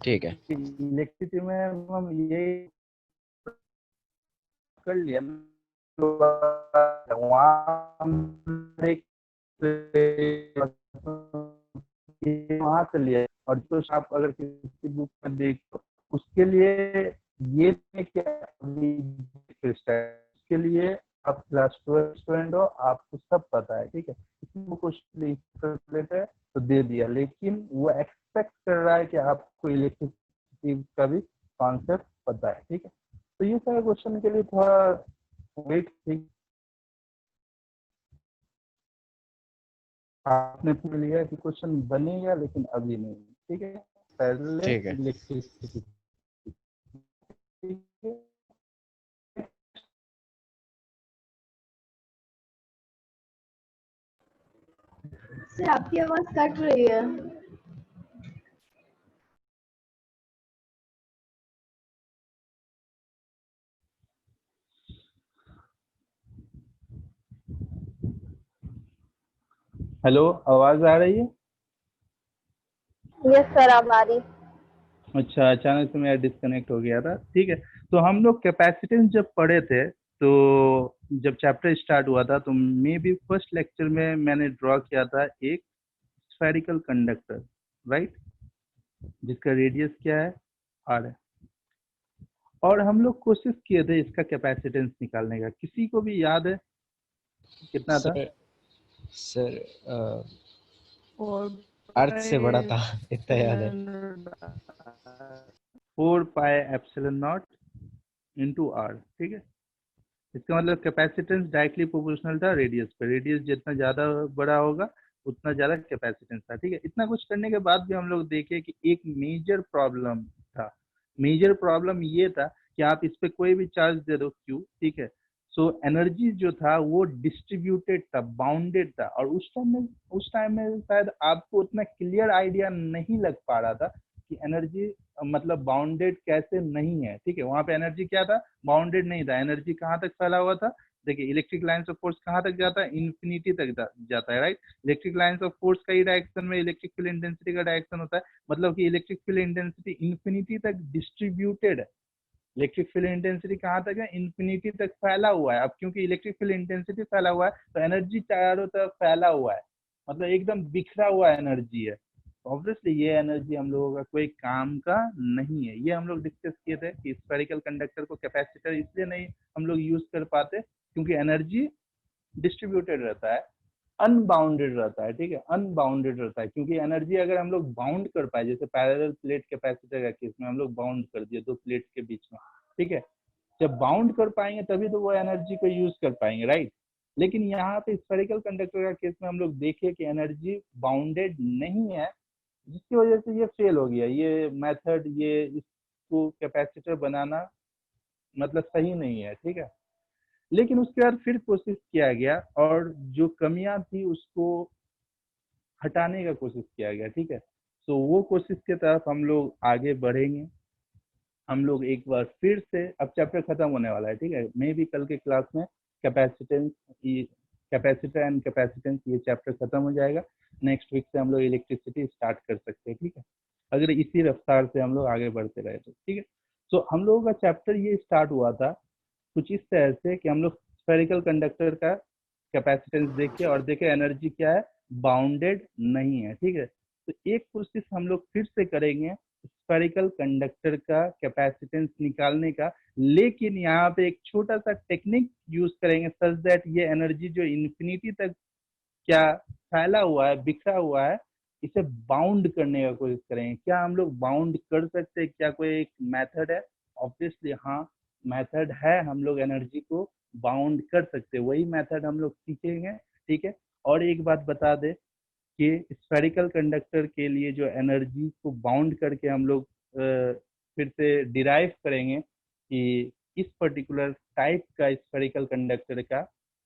ठीक है। क्योंकि इलेक्ट्रिसिटी में हम ये कर लिया ना, तो वहाँ हमने वहां से लिया। और जो आप अगर किसी बुक में देखो, उसके लिए ये नहीं कि उसके लिए आप क्लास 12 स्टूडेंट हो, आपको सब पता है, ठीक है। इसमें वो क्वेश्चन लेते हैं तो दे दिया, लेकिन वो एक्सपेक्ट कर रहा है कि आपको इलेक्ट्रिसिटी का भी कॉन्सेप्ट पता है, ठीक है। तो ये सारे क्वेश्चन के लिए थोड़ा वेट, ठीक। आपने पूछ लिया कि क्वेश्चन बनेगा, लेकिन अभी नहीं, ठीक है। पहले ठीक है। इलेक्ट्रिसिटी, ठीक है। सर आपकी आवाज कट रही है। हेलो, आवाज आ रही है? यस सर, अब आ रही। अच्छा, अचानक से मेरा डिस्कनेक्ट हो गया था, ठीक है। तो हम लोग कैपेसिटेंस जब पढ़े थे, तो जब चैप्टर स्टार्ट हुआ था, तो मे बी फर्स्ट लेक्चर में मैंने ड्रॉ किया था एक स्फेरिकल कंडक्टर, राइट, जिसका रेडियस क्या है, आर है। और हम लोग कोशिश किए थे इसका कैपेसिटेंस निकालने का। किसी को भी याद है कितना था? सर सर और अर्थ से बड़ा था, इतना याद है। 4 pi epsilon naught into R, ठीक है। इसका मतलब कैपेसिटेंस डायरेक्टली प्रोपोर्शनल था रेडियस पे। रेडियस जितना ज्यादा बड़ा होगा उतना ज्यादा कैपेसिटेंस था, ठीक है। इतना कुछ करने के बाद भी हम लोग देखे कि एक मेजर प्रॉब्लम था। मेजर प्रॉब्लम ये था कि आप इस पे कोई भी चार्ज दे दो क्यू, ठीक है। सो एनर्जी जो था वो डिस्ट्रीब्यूटेड था, बाउंडेड था। और उस टाइम में शायद आपको उतना क्लियर आइडिया नहीं लग पा रहा था कि एनर्जी मतलब बाउंडेड कैसे नहीं है, ठीक है। वहां पे एनर्जी क्या था, बाउंडेड नहीं था। एनर्जी कहाँ तक फैला हुआ था, देखिए इलेक्ट्रिक लाइंस ऑफ फोर्स कहाँ तक जाता है, इन्फिनिटी तक जाता है, right. Electric lines of force का ही डायरेक्शन में इलेक्ट्रिक फील्ड इंटेंसिटी का डायरेक्शन होता है, मतलब कि इलेक्ट्रिक फील्ड इंटेंसिटी इन्फिनिटी तक डिस्ट्रीब्यूटेड है। इलेक्ट्रिक फील्ड इंटेंसिटी कहाँ तक है, इन्फिनिटी तक फैला हुआ है। अब क्योंकि इलेक्ट्रिक फील्ड इंटेंसिटी फैला हुआ है तो एनर्जी चारों तरफ फैला हुआ है, मतलब एकदम बिखरा हुआ एनर्जी है। ऑब्वियसली ये एनर्जी हम लोगों का कोई काम का नहीं है। ये हम लोग डिस्कस किए थे कि स्फेरिकल कंडक्टर को कैपेसिटर इसलिए नहीं हम लोग यूज कर पाते क्योंकि एनर्जी डिस्ट्रीब्यूटेड रहता है, अनबाउंडेड रहता है, ठीक है, अनबाउंडेड रहता है। क्योंकि एनर्जी अगर हम लोग बाउंड कर पाए, जैसे पैरेलल प्लेट कैपेसिटर का केस में हम लोग बाउंड कर दिए दो प्लेट के बीच में, ठीक है, जब बाउंड कर पाएंगे तभी तो वो एनर्जी को यूज कर पाएंगे, राइट। लेकिन यहाँ पे स्फेरिकल कंडक्टर का केस में हम लोग देखे कि एनर्जी बाउंडेड नहीं है, जिसकी वजह से ये फेल हो गया। ये मेथड, ये इसको कैपेसिटर बनाना मतलब सही नहीं है, ठीक है। लेकिन उसके बाद फिर कोशिश किया गया और जो कमियां थी उसको हटाने का कोशिश किया गया, ठीक है। तो वो कोशिश की तरफ हम लोग आगे बढ़ेंगे। हम लोग एक बार फिर से, अब चैप्टर खत्म होने वाला है, ठीक है, मे भी कल के क्लास में कैपेसिटेंस, कैपेसिटर एंड कैपेसिटेंस ये चैप्टर खत्म हो जाएगा। नेक्स्ट वीक से हम लोग इलेक्ट्रिसिटी स्टार्ट कर सकते हैं, ठीक है, अगर इसी रफ्तार से हम लोग आगे बढ़ते रहे तो, ठीक है। तो हम लोगों का चैप्टर ये स्टार्ट हुआ था कुछ इस तरह से कि हम लोग स्फेरिकल कंडक्टर का कैपेसिटेंस देखे और देखे एनर्जी क्या है, बाउंडेड नहीं है, ठीक है। तो एक कोशिश हम लोग फिर से करेंगे स्फेरिकल कंडक्टर का कैपेसिटेंस निकालने का, लेकिन यहाँ पे एक छोटा सा टेक्निक यूज करेंगे सच दैट ये एनर्जी जो इन्फिनिटी तक क्या फैला हुआ है, बिखरा हुआ है, इसे बाउंड करने का कोशिश करेंगे। क्या हम लोग बाउंड कर सकते हैं, क्या कोई एक मेथड है? ऑब्वियसली हाँ, मेथड है, हम लोग एनर्जी को बाउंड कर सकते हैं, वही मेथड हम लोग सीखेंगे, ठीक है। और एक बात बता दे कि स्फेरिकल कंडक्टर के लिए जो एनर्जी को बाउंड करके हम लोग फिर से डिराइव करेंगे कि इस पर्टिकुलर टाइप का स्फेरिकल कंडक्टर का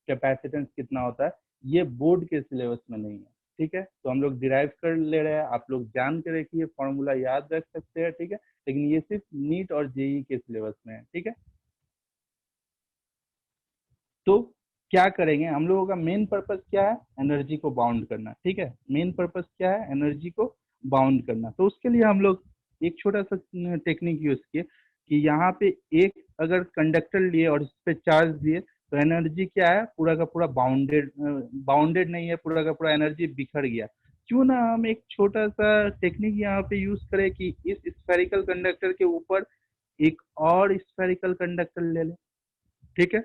कैपेसिटेंस कितना होता है, ये बोर्ड के सिलेबस में नहीं है, ठीक है। तो हम लोग डिराइव कर ले रहे हैं, आप लोग जान के रखिए, फॉर्मूला याद रख सकते हैं, ठीक है, लेकिन ये सिर्फ नीट और जेई के सिलेबस में है, ठीक है। तो क्या करेंगे, हम लोगों का मेन पर्पस क्या है, एनर्जी को बाउंड करना, ठीक है। मेन पर्पस क्या है, एनर्जी को बाउंड करना। तो उसके लिए हम लोग एक छोटा सा टेक्निक यूज किए कि यहाँ पे एक अगर कंडक्टर लिए और इस पे चार्ज दिए तो एनर्जी क्या है, पूरा का पूरा बाउंडेड नहीं है, पूरा का पूरा एनर्जी बिखर गया। क्यों ना हम एक छोटा सा टेक्निक यहाँ पे यूज करें कि इस स्फेरिकल कंडक्टर के ऊपर एक और स्फेरिकल कंडक्टर ले लें, ठीक है।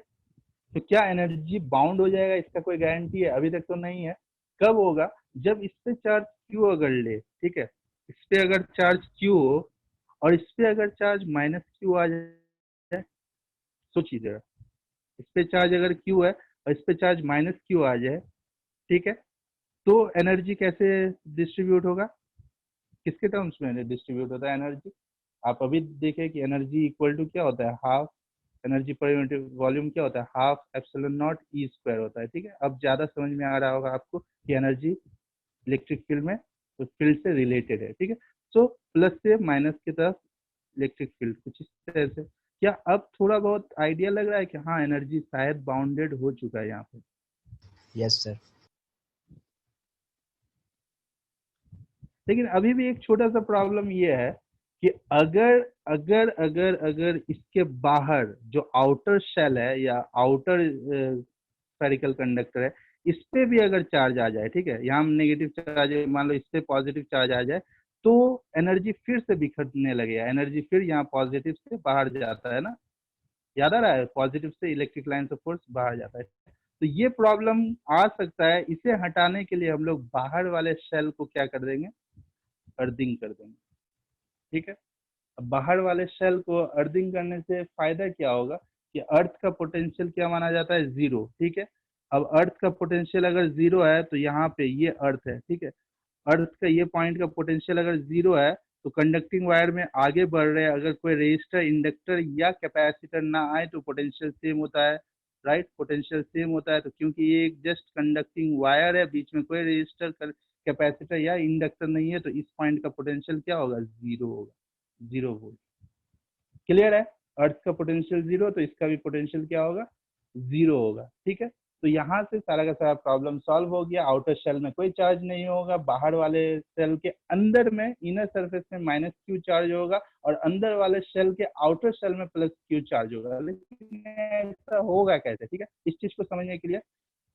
तो क्या एनर्जी बाउंड हो जाएगा, इसका कोई गारंटी है? अभी तक तो नहीं है। कब होगा, जब इस पे चार्ज क्यू अगर ले, ठीक है, इस पे अगर चार्ज क्यू हो और इस पे अगर चार्ज माइनस क्यू आ जाए, सोचिए जरा, इस पे चार्ज अगर क्यू है और इस पे चार्ज माइनस क्यू आ जाए, ठीक है, तो एनर्जी कैसे डिस्ट्रीब्यूट होगा, किसके टर्म्स में डिस्ट्रीब्यूट होता है एनर्जी? आप अभी देखें कि एनर्जी इक्वल टू क्या होता है, half energy per unit volume क्या होता है, half epsilon naught E square होता है, ठीक है। अब ज्यादा समझ में आ रहा होगा आपको कि एनर्जी इलेक्ट्रिक फील्ड में तो फील्ड से रिलेटेड है, ठीक है। सो प्लस से माइनस की तरफ इलेक्ट्रिक फील्ड कुछ इस तरह से। क्या अब थोड़ा बहुत आइडिया लग रहा है कि हाँ एनर्जी शायद बाउंडेड हो चुका है यहाँ पे? Yes sir. लेकिन अभी भी एक छोटा सा प्रॉब्लम ये है कि अगर अगर अगर अगर इसके बाहर जो आउटर शेल है या आउटर स्फेरिकल कंडक्टर है, इस पे भी अगर चार्ज आ जाए, ठीक है, यहाँ नेगेटिव चार्ज मान लो, इस पे पॉजिटिव चार्ज आ जाए, तो एनर्जी फिर से बिखरने लगेगा, एनर्जी फिर यहाँ पॉजिटिव से बाहर जाता है ना, याद आ रहा है, पॉजिटिव से इलेक्ट्रिक लाइन ऑफ फोर्स बाहर जाता है। तो ये प्रॉब्लम आ सकता है, इसे हटाने के लिए हम लोग बाहर वाले शेल को क्या कर देंगे, अर्थिंग कर देंगे, ठीक है। अब बाहर वाले शेल को अर्थिंग करने से फायदा क्या होगा कि अर्थ का पोटेंशियल क्या माना जाता है, जीरो, ठीक है। अब अर्थ का पोटेंशियल अगर जीरो है तो यहाँ पे ये अर्थ है, ठीक है, अर्थ का ये पॉइंट का पोटेंशियल अगर जीरो है तो कंडक्टिंग वायर में आगे बढ़ रहे हैं, अगर कोई रेजिस्टर, इंडक्टर या कैपेसिटर ना आए तो पोटेंशियल सेम होता है, राइट, पोटेंशियल सेम होता है। तो क्योंकि ये एक जस्ट कंडक्टिंग वायर है, बीच में कोई रेजिस्टर, कैपेसिटर या इंडक्टर नहीं है, तो इस पॉइंट का पोटेंशियल क्या होगा, जीरो होगा, 0 वोल्ट। क्लियर है, अर्थ का पोटेंशियल जीरो तो इसका भी पोटेंशियल क्या होगा, जीरो होगा। ठीक है, तो यहाँ से सारा का सारा प्रॉब्लम सॉल्व हो गया। आउटर शेल में कोई चार्ज नहीं होगा, बाहर वाले शेल के अंदर में इनर सरफेस में माइनस क्यू चार्ज होगा और अंदर वाले शेल के आउटर शेल में प्लस क्यू चार्ज होगा। लेकिन ऐसा होगा कैसे? ठीक है, इस चीज को समझने के लिए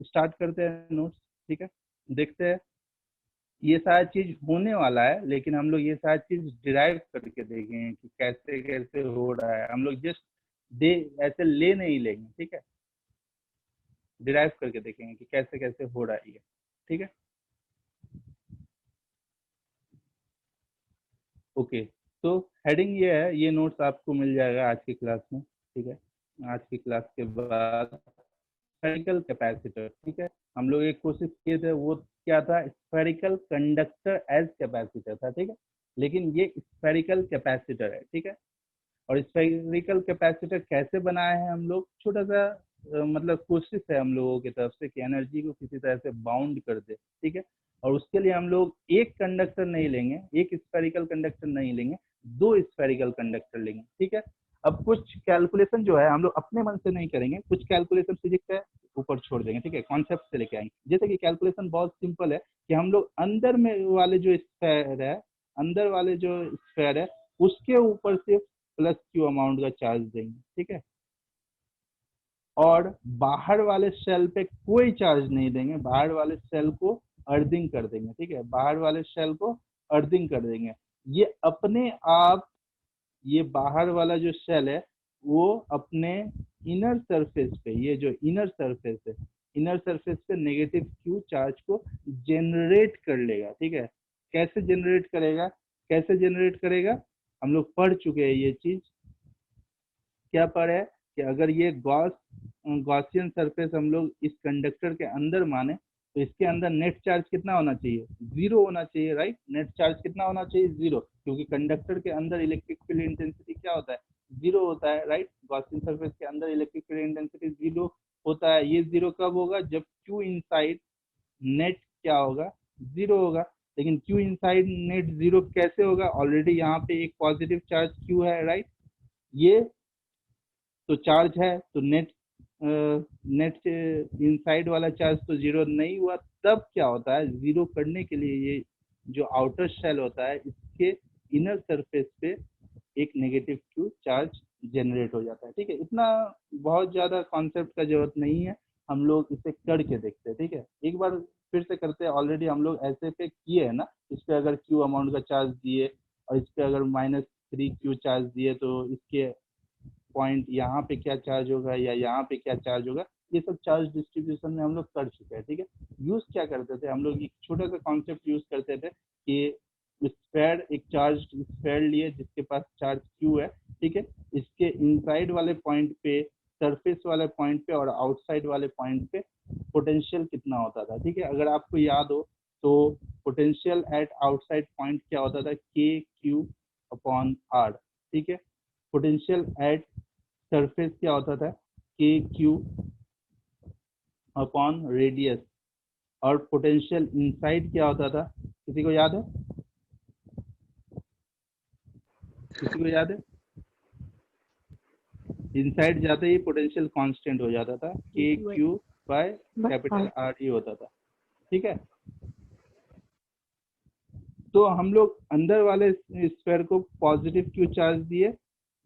स्टार्ट करते हैं नोट्स। ठीक है, देखते हैं ये सारा चीज होने वाला है, लेकिन हम लोग ये सारा चीज डिराइव करके देखेंगे कि कैसे कैसे हो रहा है। हम लोग जस्ट दे ऐसे ले नहीं लेंगे, ठीक है, डिराइव करके देखेंगे कि कैसे कैसे हो रहा है ये। ठीक है, ओके, तो हेडिंग ये है, ये नोट्स आपको मिल जाएगा आज की क्लास में। ठीक है, आज की क्लास के बाद स्फेरिकल कैपेसिटर। ठीक है, हम लोग एक कोशिश किए थे, वो क्या था, स्फेरिकल कंडक्टर एज कैपेसिटर था। ठीक है, लेकिन ये स्फेरिकल कैपेसिटर है। ठीक है, और स्फेरिकल कैपेसिटर कैसे बनाए हैं हम लोग, छोटा सा मतलब कोशिश है हम लोगों की तरफ से कि एनर्जी को किसी तरह से बाउंड कर दे। ठीक है, और उसके लिए हम लोग एक कंडक्टर नहीं लेंगे, एक स्फेरिकल कंडक्टर नहीं लेंगे, दो स्फेरिकल कंडक्टर लेंगे। ठीक है, अब कुछ कैलकुलेशन जो है हम लोग अपने मन से नहीं करेंगे, कुछ कैलकुलेशन फिजिक्स है ऊपर छोड़ देंगे। ठीक है, कॉन्सेप्ट से लेके आएंगे। जैसे कि कैलकुलेशन बहुत सिंपल है कि हम लोग अंदर में वाले जो स्फेयर है, अंदर वाले जो स्फेयर है उसके ऊपर से प्लस क्यू अमाउंट का चार्ज देंगे। ठीक है, और बाहर वाले शेल पे कोई चार्ज नहीं देंगे, बाहर वाले शेल को अर्थिंग कर देंगे। ठीक है, बाहर वाले शेल को अर्थिंग कर देंगे। ये अपने आप, ये बाहर वाला जो शेल है वो अपने इनर सरफेस पे, ये जो इनर सरफेस है, इनर सरफेस पे नेगेटिव क्यू चार्ज को जनरेट कर लेगा। ठीक है, कैसे जनरेट करेगा, कैसे जनरेट करेगा, हम लोग पढ़ चुके हैं ये चीज। क्या पढ़े कि अगर ये गॉसियन सरफेस हम लोग इस कंडक्टर के अंदर माने तो इसके अंदर नेट चार्ज कितना होना चाहिए, जीरो होना चाहिए, राइट। नेट चार्ज कितना होना चाहिए, जीरो, क्योंकि कंडक्टर के अंदर इलेक्ट्रिक फील्ड इंटेंसिटी क्या होता है, जीरो होता है, राइट। गॉसियन सरफेस के अंदर इलेक्ट्रिक फील्ड इंटेंसिटी जीरो होता है। ये जीरो कब होगा, जब क्यू इनसाइड नेट क्या होगा, जीरो होगा। लेकिन क्यू इनसाइड नेट जीरो कैसे होगा, ऑलरेडी यहाँ पे एक पॉजिटिव चार्ज क्यू है, राइट। ये तो चार्ज है तो नेट इनसाइड वाला चार्ज तो जीरो नहीं हुआ। तब क्या होता है, जीरो करने के लिए ये जो आउटर शेल होता है इसके इनर सरफेस पे एक नेगेटिव क्यू चार्ज जनरेट हो जाता है। ठीक है, इतना बहुत ज्यादा कॉन्सेप्ट का जरूरत नहीं है, हम लोग इसे करके देखते हैं। ठीक है, एक बार फिर से करते हैं। ऑलरेडी हम लोग ऐसे पे किए है ना, इस पे अगर क्यू अमाउंट का चार्ज दिए और इस पे अगर -3 क्यू चार्ज दिए तो इसके पॉइंट यहाँ पे क्या चार्ज होगा या यहाँ पे क्या चार्ज होगा, ये सब चार्ज डिस्ट्रीब्यूशन में हम लोग कर चुके हैं। ठीक है, यूज क्या करते थे हम लोग, एक छोटा सा कॉन्सेप्ट यूज करते थे कि स्फेयर, एक चार्ज स्फेयर लिए जिसके पास चार्ज क्यू है। ठीक है, इसके इनसाइड वाले पॉइंट पे, सरफेस वाले पॉइंट पे और आउटसाइड वाले पॉइंट पे पोटेंशियल कितना होता था। ठीक है, अगर आपको याद हो तो पोटेंशियल एट आउटसाइड पॉइंट क्या होता था, के क्यू अपॉन आर। ठीक है, पोटेंशियल एट सरफेस क्या होता था, के क्यू अपॉन रेडियस। और पोटेंशियल इनसाइड क्या होता था, किसी को याद है, किसी को याद है, इनसाइड जाते ही पोटेंशियल कांस्टेंट हो जाता था, K Q by capital R E होता था। ठीक है, तो हम लोग अंदर वाले स्फीयर को पॉजिटिव क्यू चार्ज दिए,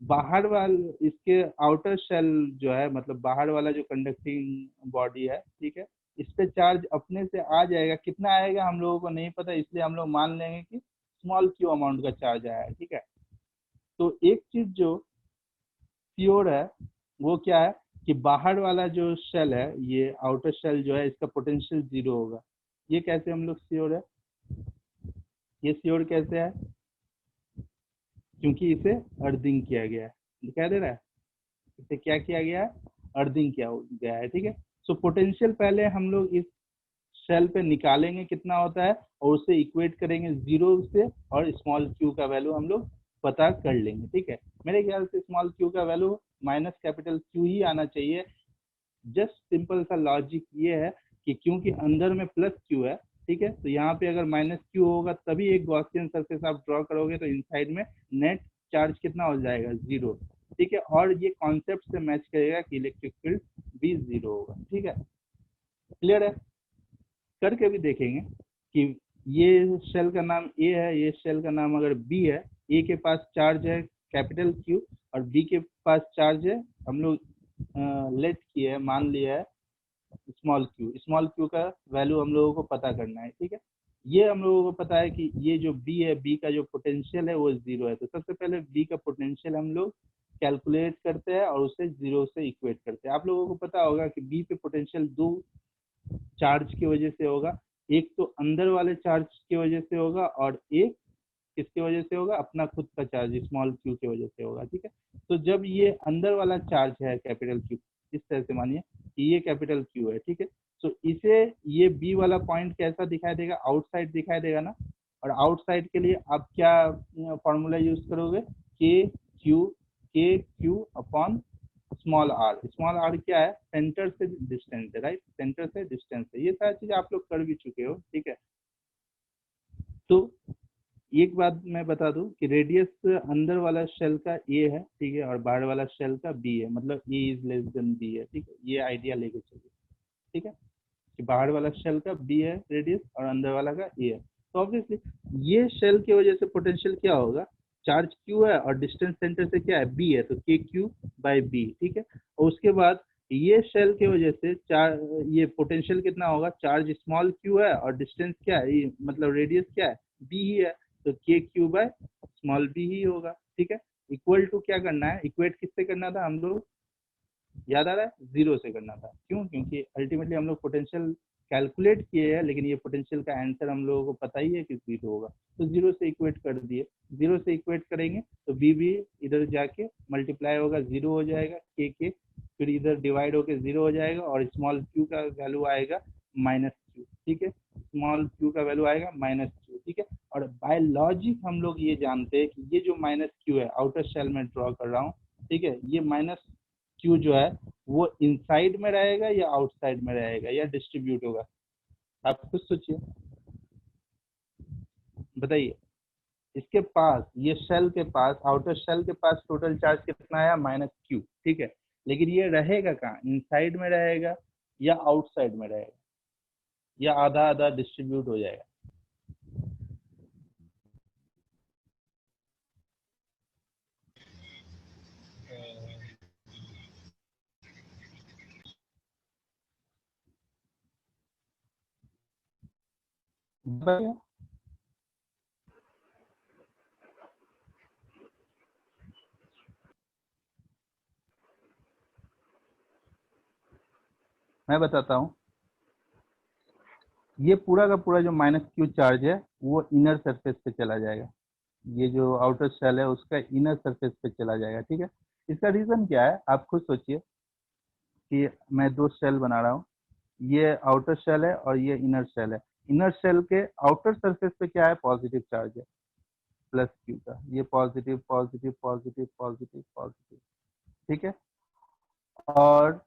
बाहर वाले इसके आउटर शेल जो है, मतलब बाहर वाला जो कंडक्टिंग बॉडी है, ठीक है, इस पे चार्ज अपने से आ जाएगा। कितना आएगा हम लोगों को नहीं पता, इसलिए हम लोग मान लेंगे कि स्मॉल क्यू अमाउंट का चार्ज आया है। ठीक है, तो एक चीज जो श्योर है वो क्या है कि बाहर वाला जो शेल है, ये आउटर शेल जो है, इसका पोटेंशियल जीरो होगा। ये कैसे हम लोग श्योर है, ये श्योर कैसे है, क्योंकि इसे अर्थिंग किया गया है। दिखाई दे रहा है, इसे क्या किया गया है, अर्थिंग किया गया है। ठीक है, सो पोटेंशियल पहले हम लोग इस शेल पे निकालेंगे कितना होता है और उसे इक्वेट करेंगे जीरो से, और स्मॉल क्यू का वैल्यू हम लोग पता कर लेंगे। ठीक है, मेरे ख्याल से स्मॉल क्यू का वैल्यू माइनस कैपिटल क्यू ही आना चाहिए। जस्ट सिंपल सा लॉजिक ये है कि क्योंकि अंदर में प्लस क्यू है, ठीक है, तो यहाँ पे अगर माइनस क्यू होगा तभी एक गॉसियन सरफेस आप ड्रॉ करोगे तो इनसाइड में नेट चार्ज कितना हो जाएगा, जीरो। ठीक है, और ये कॉन्सेप्ट से मैच करेगा कि इलेक्ट्रिक फील्ड भी 0 होगा। ठीक है, क्लियर है? करके भी देखेंगे कि ये शेल का नाम ए है, ये शेल का नाम अगर बी है, ए के पास चार्ज है कैपिटल क्यू और बी के पास चार्ज है, हम लोग लेट किए है, मान लिया है स्मॉल क्यू का वैल्यू हम लोगों को पता करना है। ठीक है, ये हम लोगों को पता है कि ये जो बी है, बी का जो पोटेंशियल है वो 0 है। तो सबसे पहले बी का पोटेंशियल हम लोग कैलकुलेट करते हैं और उसे 0 से इक्वेट करते हैं। आप लोगों को पता होगा कि बी पे पोटेंशियल 2 चार्ज की वजह से होगा, एक तो अंदर वाले चार्ज की वजह से होगा और एक किसकी वजह से होगा, अपना खुद का चार्ज स्मॉल क्यू की वजह से होगा। ठीक है, तो जब ये अंदर वाला चार्ज है कैपिटल क्यू, इस तरह से मानिए कि ये कैपिटल क्यू है। ठीक है, तो इसे ये बी वाला पॉइंट कैसा दिखाई देगा, आउटसाइड दिखाई देगा ना। और आउटसाइड के लिए आप क्या फॉर्मूला यूज करोगे, के क्यू अपॉन स्मॉल आर क्या है, सेंटर से डिस्टेंस है, राइट, सेंटर से डिस्टेंस है। ये सारी चीज आप लोग कर भी चुके हो। ठीक है, तो एक बात मैं बता दूं कि रेडियस अंदर वाला शेल का ए है, ठीक है, और बाहर वाला शेल का बी है, मतलब ए इज लेस देन बी है। ठीक है, ये आइडिया लेके चलिए। ठीक है, कि बाहर वाला शेल का बी है रेडियस और अंदर वाला का ए है। तो ऑब्वियसली ये शेल की वजह से पोटेंशियल क्या होगा, चार्ज क्यू है और डिस्टेंस सेंटर से क्या है, बी है, तो के क्यू बाई बी। ठीक है, और उसके बाद ये शेल की वजह से ये पोटेंशियल कितना होगा, चार्ज स्मॉल क्यू है और डिस्टेंस क्या है, ये मतलब रेडियस क्या है, बी ही है, तो के क्यू बाय स्मॉल बी ही होगा। ठीक है, इक्वल टू क्या करना है, इक्वेट किससे करना था हम लोग, याद आ रहा है, 0 से करना था। क्यों, क्योंकि अल्टीमेटली हम लोग पोटेंशियल कैलकुलेट किए हैं, लेकिन ये पोटेंशियल का आंसर हम लोगों को पता ही है कि 0 होगा, तो 0 से इक्वेट कर दिए। 0 से इक्वेट करेंगे तो बी भी इधर जाके मल्टीप्लाई होगा, 0 हो जाएगा, के फिर इधर डिवाइड होके 0 हो जाएगा और स्मॉल क्यू का वैल्यू आएगा -q। ठीक है, स्मॉल क्यू का वैल्यू आएगा -q। ठीक है, और बाय लॉजिक हम लोग ये जानते हैं कि ये जो -q है, आउटर शेल में ड्रॉ कर रहा हूँ। ठीक है, ये -q जो है वो इनसाइड में रहेगा या आउटसाइड में रहेगा या डिस्ट्रीब्यूट होगा, आप खुद सोचिए, बताइए। इसके पास, ये शेल के पास, आउटर शेल के पास टोटल चार्ज कितना आया, -q। ठीक है, लेकिन ये रहेगा कहाँ, इनसाइड में रहेगा या आउटसाइड में रहेगा, या आधा आधा डिस्ट्रीब्यूट हो जाएगा। बताइए। मैं बताता हूँ, ये पूरा का पूरा जो -q चार्ज है वो इनर सरफेस पे चला जाएगा, ये जो आउटर शेल है उसका इनर सरफेस पे चला जाएगा। ठीक है, इसका रीजन क्या है, आप खुद सोचिए कि मैं 2 शेल बना रहा हूँ, ये आउटर शेल है और ये इनर शेल है। इनर शेल के आउटर सरफेस पे क्या है, पॉजिटिव चार्ज है +q का, ये positive positive positive positive positive. ठीक है, और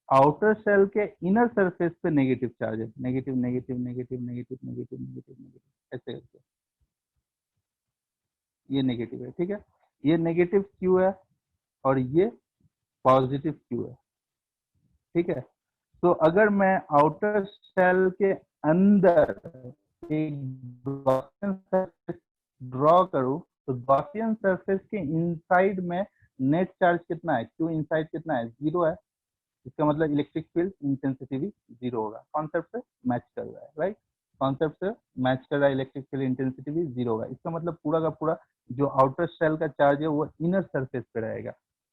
आउटर शेल के इनर सरफेस पे नेगेटिव चार्ज है, negative negative negative negative negative negative negative, ऐसे ऐसे, ये नेगेटिव है। ठीक है, ये नेगेटिव क्यू है और ये पॉजिटिव क्यू है। ठीक है, तो अगर मैं आउटर शेल के अंदर एक गॉसियन सरफेस ड्रॉ करूं, तो गॉसियन सरफेस के इनसाइड में नेट चार्ज कितना है, क्यू इनसाइड कितना है, 0 है। इसका मतलब इलेक्ट्रिक फील्ड इंटेंसिटी भी 0 होगा, कॉन्सेप्ट से मैच कर रहा है, राइट, कॉन्सेप्ट से मैच कर रहा है, इलेक्ट्रिक फील्ड इंटेंसिटी भी 0 होगा। इसका मतलब पूरा का पूरा जो आउटर शेल का चार्ज है वो इनर सरफेस पे रहेगा।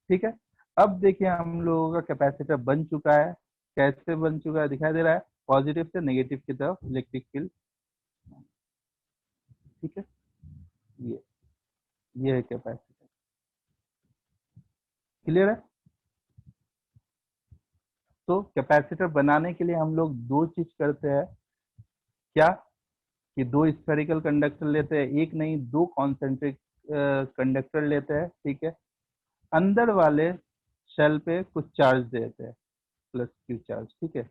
ठीक है, अब देखिए हम लोगों का कैपेसिटर बन चुका है, कैसे बन चुका है दिखाई दे रहा है, पॉजिटिव से नेगेटिव की तरफ इलेक्ट्रिक फील्ड। ठीक है, ये है कैपेसिटर, क्लियर है। तो कैपेसिटर बनाने के लिए हम लोग 2 चीज करते हैं, क्या कि 2 स्फेरिकल कंडक्टर लेते हैं, एक नहीं 2 कॉन्सेंट्रिक कंडक्टर लेते हैं। ठीक है, अंदर वाले शेल पे कुछ चार्ज देते हैं +q चार्ज। ठीक है,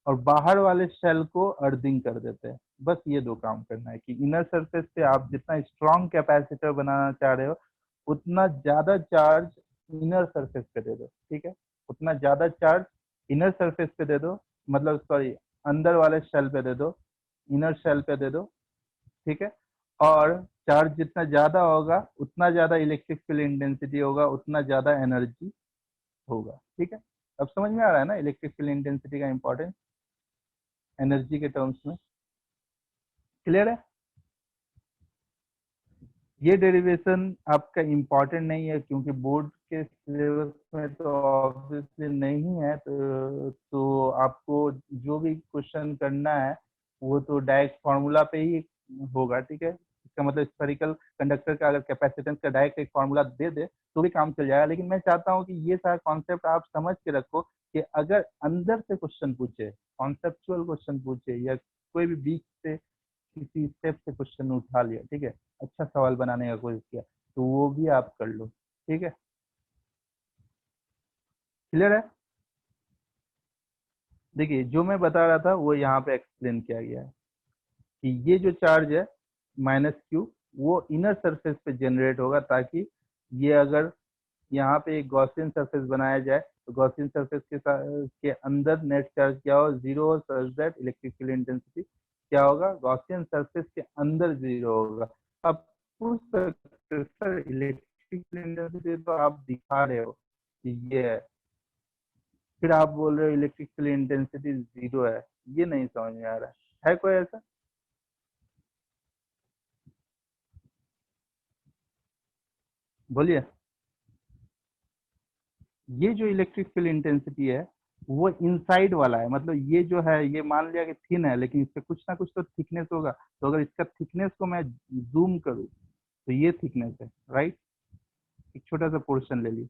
और बाहर वाले शेल को अर्थिंग कर देते हैं। बस ये 2 काम करना है कि इनर सरफेस पे आप जितना स्ट्रॉन्ग कैपेसिटर बनाना चाह रहे हो उतना ज्यादा चार्ज इनर सरफेस पे दे दो, ठीक है। उतना ज्यादा चार्ज इनर सरफेस पे दे दो, मतलब सॉरी अंदर वाले शेल पे दे दो, इनर शेल पे दे दो, ठीक है। और चार्ज जितना ज्यादा होगा उतना ज्यादा इलेक्ट्रिक फील्ड इंटेंसिटी होगा, उतना ज्यादा एनर्जी होगा, ठीक है। अब समझ में आ रहा है ना इलेक्ट्रिक फील्ड इंटेंसिटी का इंपॉर्टेंस एनर्जी के टर्म्स में, क्लियर है। ये डेरिवेशन आपका इम्पोर्टेंट नहीं है क्योंकि बोर्ड के सिलेबस में तो ऑब्वियसली नहीं है, तो आपको जो भी क्वेश्चन करना है वो तो डायरेक्ट फॉर्मूला पे ही होगा, ठीक है। इसका मतलब स्फेरिकल कंडक्टर का अगर कैपेसिटेंस का डायरेक्ट एक फॉर्मूला दे दे तो भी काम चल जाएगा, लेकिन मैं चाहता हूँ कि ये सारा कॉन्सेप्ट आप समझ के रखो कि अगर अंदर से क्वेश्चन पूछे, कॉन्सेप्चुअल क्वेश्चन पूछे या कोई भी बीच से किसी स्टेप से क्वेश्चन उठा लिया, ठीक है, अच्छा सवाल बनाने का कोशिश किया, तो वो भी आप कर लो, ठीक है। क्लियर है। देखिए जो मैं बता रहा था वो यहाँ पे एक्सप्लेन किया गया है कि ये जो चार्ज है -q वो इनर सरफेस पे जनरेट होगा, ताकि ये अगर यहाँ पे एक गॉसियन सरफेस बनाया जाए तो गॉसियन सरफेस के अंदर नेट चार्ज क्या हो, 0 हो, such that electric field intensity क्या होगा, गॉसियन सरफेस के अंदर 0 होगा। अब पूछ सकते सर इलेक्ट्रिक फील्ड इंटेंसिटी तो आप दिखा रहे हो कि ये है, फिर आप बोल रहे हो इलेक्ट्रिक फील्ड इंटेंसिटी 0 है, ये नहीं समझ में आ रहा है कोई ऐसा? बोलिए। ये जो इलेक्ट्रिक फील्ड इंटेंसिटी है वो इनसाइड वाला है, मतलब ये जो है ये मान लिया कि थिन है, लेकिन इसका कुछ ना कुछ तो थिकनेस होगा, तो अगर इसका थिकनेस को मैं जूम करूँ तो ये थिकनेस है, राइट। एक छोटा सा पोर्शन ले ली,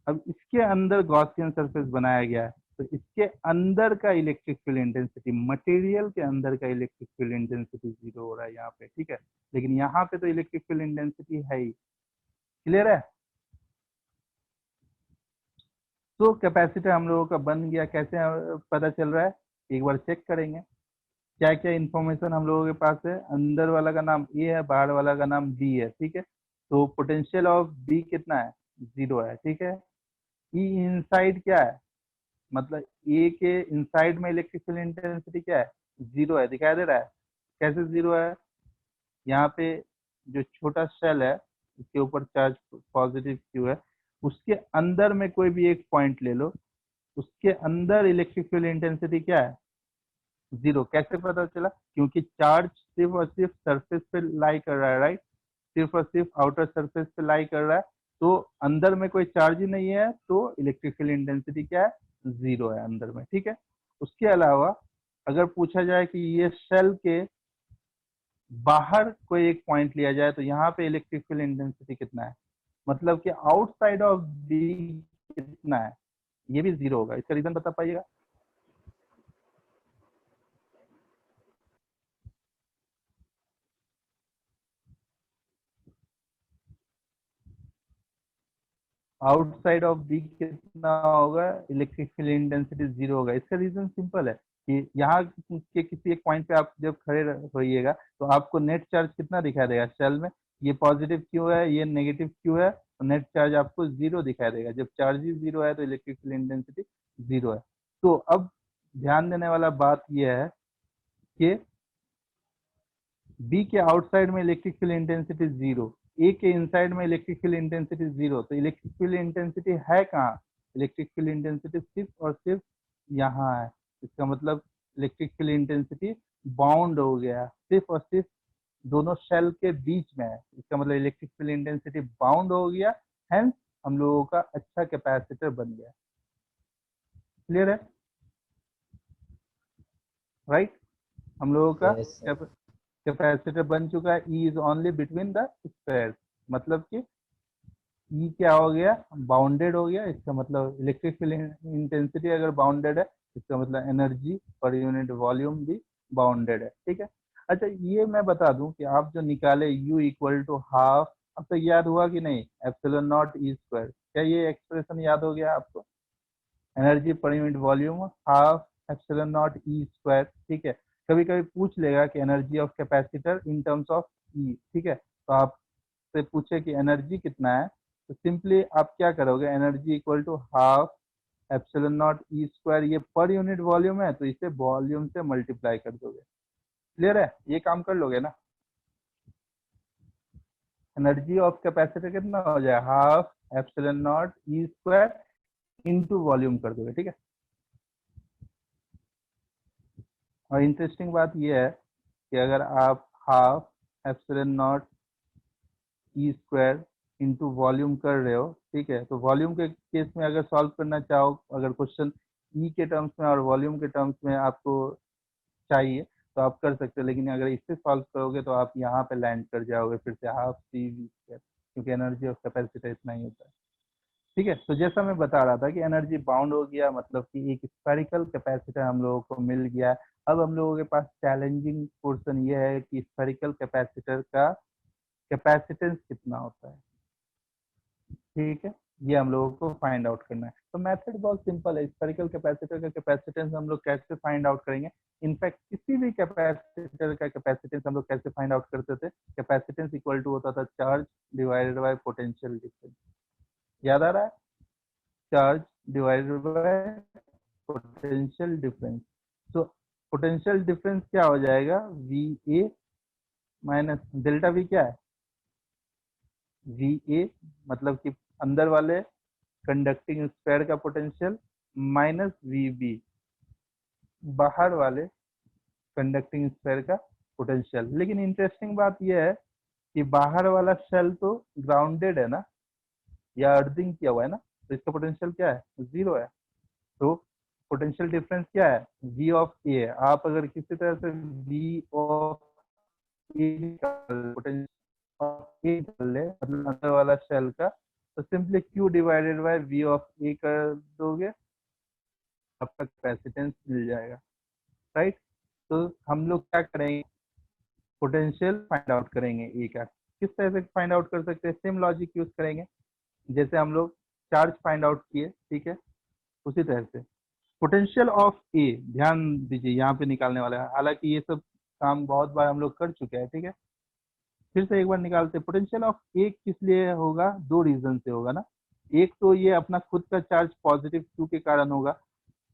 अब इसके अंदर गॉसियन सरफेस बनाया गया है, तो इसके अंदर का इलेक्ट्रिक फील्ड इंटेंसिटी, मटेरियल के अंदर का इलेक्ट्रिक फील्ड इंटेंसिटी 0 हो रहा है यहाँ पे, ठीक है। लेकिन यहाँ पे तो इलेक्ट्रिक फील्ड इंटेंसिटी है ही, क्लियर है। तो कैपेसिटर हम लोगों का बन गया, कैसे पता चल रहा है एक बार चेक करेंगे। क्या क्या इंफॉर्मेशन हम लोगों के पास है, अंदर वाला का नाम ए है, बाहर वाला का नाम बी है, ठीक है। तो पोटेंशियल ऑफ बी कितना है, 0 है, ठीक है। ई इनसाइड क्या है, मतलब ए के इनसाइड में इलेक्ट्रिक फील्ड इंटेंसिटी क्या है, 0 है, दिखाई दे रहा है। कैसे 0 है, यहाँ पे जो छोटा शेल है इसके ऊपर चार्ज पॉजिटिव क्यू है, उसके अंदर में कोई भी एक पॉइंट ले लो, उसके अंदर इलेक्ट्रिक फील्ड इंटेंसिटी क्या है, 0। कैसे पता चला, क्योंकि चार्ज सिर्फ और सिर्फ सरफेस पे लाई कर रहा है, राइट, सिर्फ और सिर्फ आउटर सरफेस पे लाई कर रहा है, तो अंदर में कोई चार्ज ही नहीं है, तो इलेक्ट्रिक फील्ड इंटेंसिटी क्या है, 0 है अंदर में, ठीक है। उसके अलावा अगर पूछा जाए कि ये शेल के बाहर कोई एक पॉइंट लिया जाए तो यहाँ पे इलेक्ट्रिक फील्ड इंटेंसिटी कितना है, मतलब कि आउटसाइड ऑफ बी कितना है, ये भी 0 होगा। इसका रीजन बता पाइएगा। आउटसाइड ऑफ बी कितना होगा, इलेक्ट्रिक फील्ड इंटेंसिटी 0 होगा। इसका रीजन सिंपल है कि यहाँ के किसी एक पॉइंट पे आप जब खड़े होइएगा तो आपको नेट चार्ज कितना दिखाई देगा शेल में, ये पॉजिटिव क्यू है, ये नेगेटिव क्यू है, तो नेट चार्ज आपको 0 दिखाई देगा। जब चार्ज ही 0 है तो इलेक्ट्रिक फील्ड इंटेंसिटी 0 है। तो अब ध्यान देने वाला बात यह है कि बी के आउटसाइड में इलेक्ट्रिक फील्ड इंटेंसिटी 0, ए के इनसाइड में इलेक्ट्रिक फील्ड इंटेंसिटी 0, तो इलेक्ट्रिक फील्ड इंटेंसिटी है कहाँ, इलेक्ट्रिक फील्ड इंटेंसिटी सिर्फ और सिर्फ यहाँ है। इसका मतलब इलेक्ट्रिक फील्ड इंटेंसिटी बाउंड हो गया, सिर्फ और सिर्फ दोनों शेल के बीच में है। इसका मतलब इलेक्ट्रिक फील्ड इंटेंसिटी बाउंड हो गया, हेंस हम लोगों का अच्छा कैपेसिटर बन गया। क्लियर है, राइट। हम लोगों का यस सर। कैपेसिटर बन चुका है। E is only between the square, मतलब कि ई क्या हो गया, बाउंडेड हो गया। इसका मतलब इलेक्ट्रिक फील्ड इंटेंसिटी अगर बाउंडेड है, इसका मतलब एनर्जी पर यूनिट वॉल्यूम भी बाउंडेड है, ठीक है। अच्छा ये मैं बता दूं कि आप जो निकाले U इक्वल टू हाफ, अब तक याद हुआ कि नहीं, एप्सिलॉन नॉट ई स्क्वायर, क्या ये एक्सप्रेशन याद हो गया आपको, energy per unit volume half epsilon naught E square, ठीक है। कभी कभी पूछ लेगा कि energy of capacitor in terms of E, ठीक है, तो आपसे पूछे कि एनर्जी कितना है, तो सिंपली आप क्या करोगे, energy equal to half epsilon naught E square, ये पर यूनिट वॉल्यूम है तो इसे वॉल्यूम से मल्टीप्लाई कर दोगे। क्लियर है, ये काम कर लोगे ना। एनर्जी ऑफ कैपेसिटर कितना हो जाए, half epsilon naught E square into volume कर दोगे, ठीक है। और इंटरेस्टिंग बात यह है कि अगर आप half epsilon naught E square into volume कर रहे हो, ठीक है, तो वॉल्यूम के केस में अगर सॉल्व करना चाहो, अगर क्वेश्चन ई के टर्म्स में और वॉल्यूम के टर्म्स में आपको चाहिए तो आप कर सकते हो, लेकिन अगर इससे सॉल्व करोगे तो आप यहाँ पे लैंड कर जाओगे फिर से हाफ सी वी स्क्वायर, क्योंकि एनर्जी ऑफ कैपेसिटर इतना ही होता है, ठीक है। तो जैसा मैं बता रहा था कि एनर्जी बाउंड हो गया, मतलब कि एक स्फेरिकल कैपेसिटर हम लोगों को मिल गया। अब हम लोगों के पास चैलेंजिंग पोर्शन ये है कि स्फेरिकल कैपेसिटर का कैपेसिटेंस कितना होता है, ठीक है, ये हम लोगों को फाइंड आउट करना है। तो मेथड बहुत सिंपल है, स्फेरिकल कैपेसिटर का कैपेसिटेंस हम लोग कैसे फाइंड आउट करेंगे। इनफैक्ट किसी भी कैपेसिटर का कैपेसिटेंस हम लोग कैसे फाइंड आउट करते थे, कैपेसिटेंस इक्वल टू होता था charge divided by potential difference. याद आ रहा है, charge divided by potential difference. तो पोटेंशियल डिफरेंस क्या हो जाएगा, we A minus delta we क्या है, वी ए मतलब कि अंदर वाले कंडक्टिंग स्फीयर का पोटेंशियल माइनस वी बी बाहर वाले कंडक्टिंग स्फीयर का पोटेंशियल। लेकिन इंटरेस्टिंग बात यह है कि बाहर वाला शेल तो ग्राउंडेड है ना, या अर्थिंग किया हुआ है ना, तो इसका पोटेंशियल क्या है, जीरो है। तो पोटेंशियल डिफरेंस क्या है, वी ऑफ ए। आप अगर किसी तरह से वी ऑफ ए पोटेंशियल निकाल ले, मतलब अंदर वाला शेल का, तो simply Q divided by V of A कर दोगे, आपका कैपेसिटेंस मिल जाएगा, राइट। तो हम लोग क्या करेंगे, पोटेंशियल फाइंड आउट करेंगे ए का। किस तरह से फाइंड आउट कर सकते हैं, सेम लॉजिक यूज करेंगे जैसे हम लोग चार्ज फाइंड आउट किए, ठीक है, उसी तरह से पोटेंशियल ऑफ ए, ध्यान दीजिए यहाँ पे निकालने वाला है। हालांकि ये सब काम बहुत बार हम लोग कर चुके हैं, ठीक है, फिर से एक बार निकालते। पोटेंशियल ऑफ ए किस लिए होगा, दो रीजन से होगा ना। एक तो ये अपना खुद का चार्ज पॉजिटिव क्यू के कारण होगा,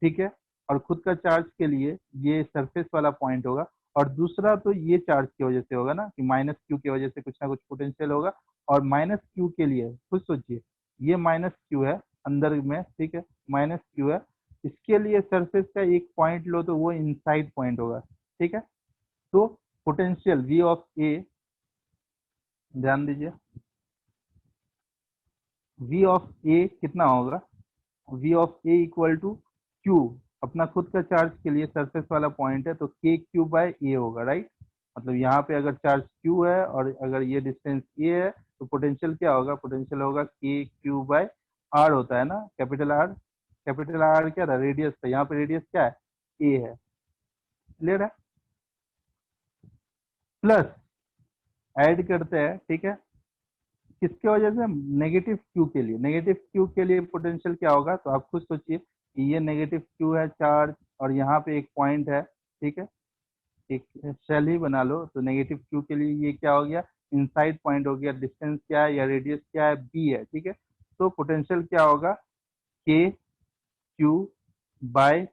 ठीक है, और खुद का चार्ज के लिए ये सरफेस वाला पॉइंट होगा। और दूसरा तो ये चार्ज की वजह से होगा ना, कि माइनस क्यू की वजह से कुछ ना कुछ पोटेंशियल होगा। और माइनस क्यू के लिए खुद सोचिए, ये माइनस क्यू है अंदर में, ठीक है, माइनस क्यू है, इसके लिए सरफेस का एक पॉइंट लो तो वो इनसाइड पॉइंट होगा, ठीक है। तो पोटेंशियल वी ऑफ ए, ध्यान दीजिए, वी ऑफ ए कितना होगा, V of A equal to Q, अपना खुद का चार्ज के लिए सरफेस वाला पॉइंट है तो के क्यू बाय ए होगा, राइट। मतलब यहाँ पे अगर चार्ज क्यू है और अगर ये डिस्टेंस ए है तो पोटेंशियल क्या होगा, पोटेंशियल होगा के क्यू बाय आर होता है ना, कैपिटल आर। कैपिटल आर क्या था, रेडियस था, यहाँ पे रेडियस क्या है, ए है। क्लियर है, प्लस ऐड करते हैं, ठीक है, किसके वजह से, नेगेटिव क्यू के लिए। नेगेटिव क्यू के लिए पोटेंशियल क्या होगा, तो आप खुद सोचिए कि ये नेगेटिव क्यू है चार्ज और यहाँ पे एक पॉइंट है, ठीक है, एक शेल ही बना लो, तो नेगेटिव क्यू के लिए ये क्या हो गया, इनसाइड पॉइंट हो गया। डिस्टेंस क्या है या रेडियस क्या है, बी है, ठीक है। तो पोटेंशियल क्या होगा, के क्यू बाय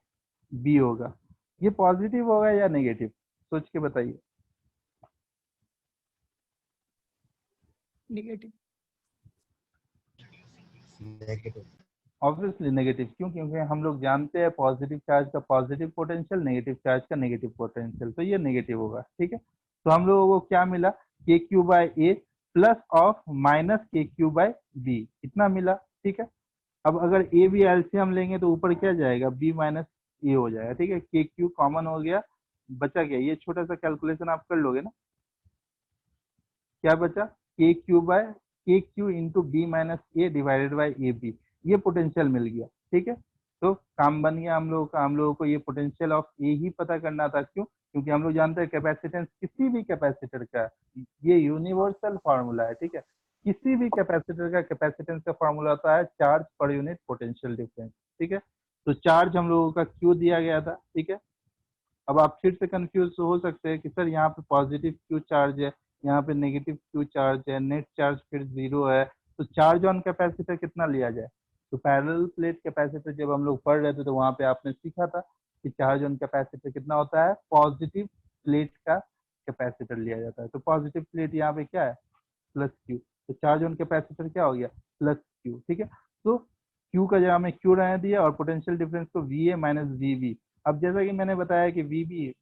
बी होगा। ये पॉजिटिव होगा या नेगेटिव, सोच के बताइए। नेगेटिव। नेगेटिव। ऑब्वियसली नेगेटिव, क्यों, क्योंकि हम लोग जानते हैं पॉजिटिव चार्ज का पॉजिटिव पोटेंशियल, नेगेटिव चार्ज का नेगेटिव पोटेंशियल, तो ये नेगेटिव होगा, ठीक है। तो हम लोगों को क्या मिला, K Q by A plus of minus K Q by B, इतना मिला, ठीक है। अब अगर ए बी एलसीएम लेंगे तो ऊपर क्या जाएगा, बी माइनस ए हो जाएगा, ठीक है। के क्यू कॉमन हो गया, बचा क्या, ये छोटा सा कैलकुलेशन आप कर लोगे ना, क्या बचा, K Q into B minus A divided by A B, ये पोटेंशियल मिल गया, ठीक है। तो काम बन गया हम लोगों का। हम लोगों को ये पोटेंशियल ऑफ ए ही पता करना था, क्यों, क्योंकि हम लोग जानते हैं कैपेसिटेंस किसी भी कैपेसिटर का, ये यूनिवर्सल फार्मूला है, ठीक है। किसी भी कैपेसिटर का कैपेसिटेंस का फार्मूला होता है charge per unit potential difference, ठीक है। तो चार्ज हम लोगों का क्यू दिया गया था, ठीक है। अब आप फिर से कंफ्यूज हो सकते हैं कि सर यहाँ पे पॉजिटिव क्यू चार्ज है, यहाँ पे नेगेटिव क्यू चार्ज है, नेट चार्ज फिर जीरो है, तो चार्ज ऑन कैपेसिटर कितना लिया जाए। तो पैरेलल प्लेट कैपेसिटर जब हम लोग पढ़ रहे थे तो वहां पे आपने सीखा था कि चार्ज ऑन कैपेसिटर कितना होता है, पॉजिटिव प्लेट का कैपेसिटर लिया जाता है। तो पॉजिटिव प्लेट यहाँ पे क्या है, प्लस क्यू। तो चार्ज ऑन कैपेसिटर क्या हो गया, प्लस क्यू। ठीक है, तो क्यू का जगह में क्यू रहने दिया और पोटेंशियल डिफरेंस को V A minus V B. अब जैसा कि मैंने बताया कि वी बी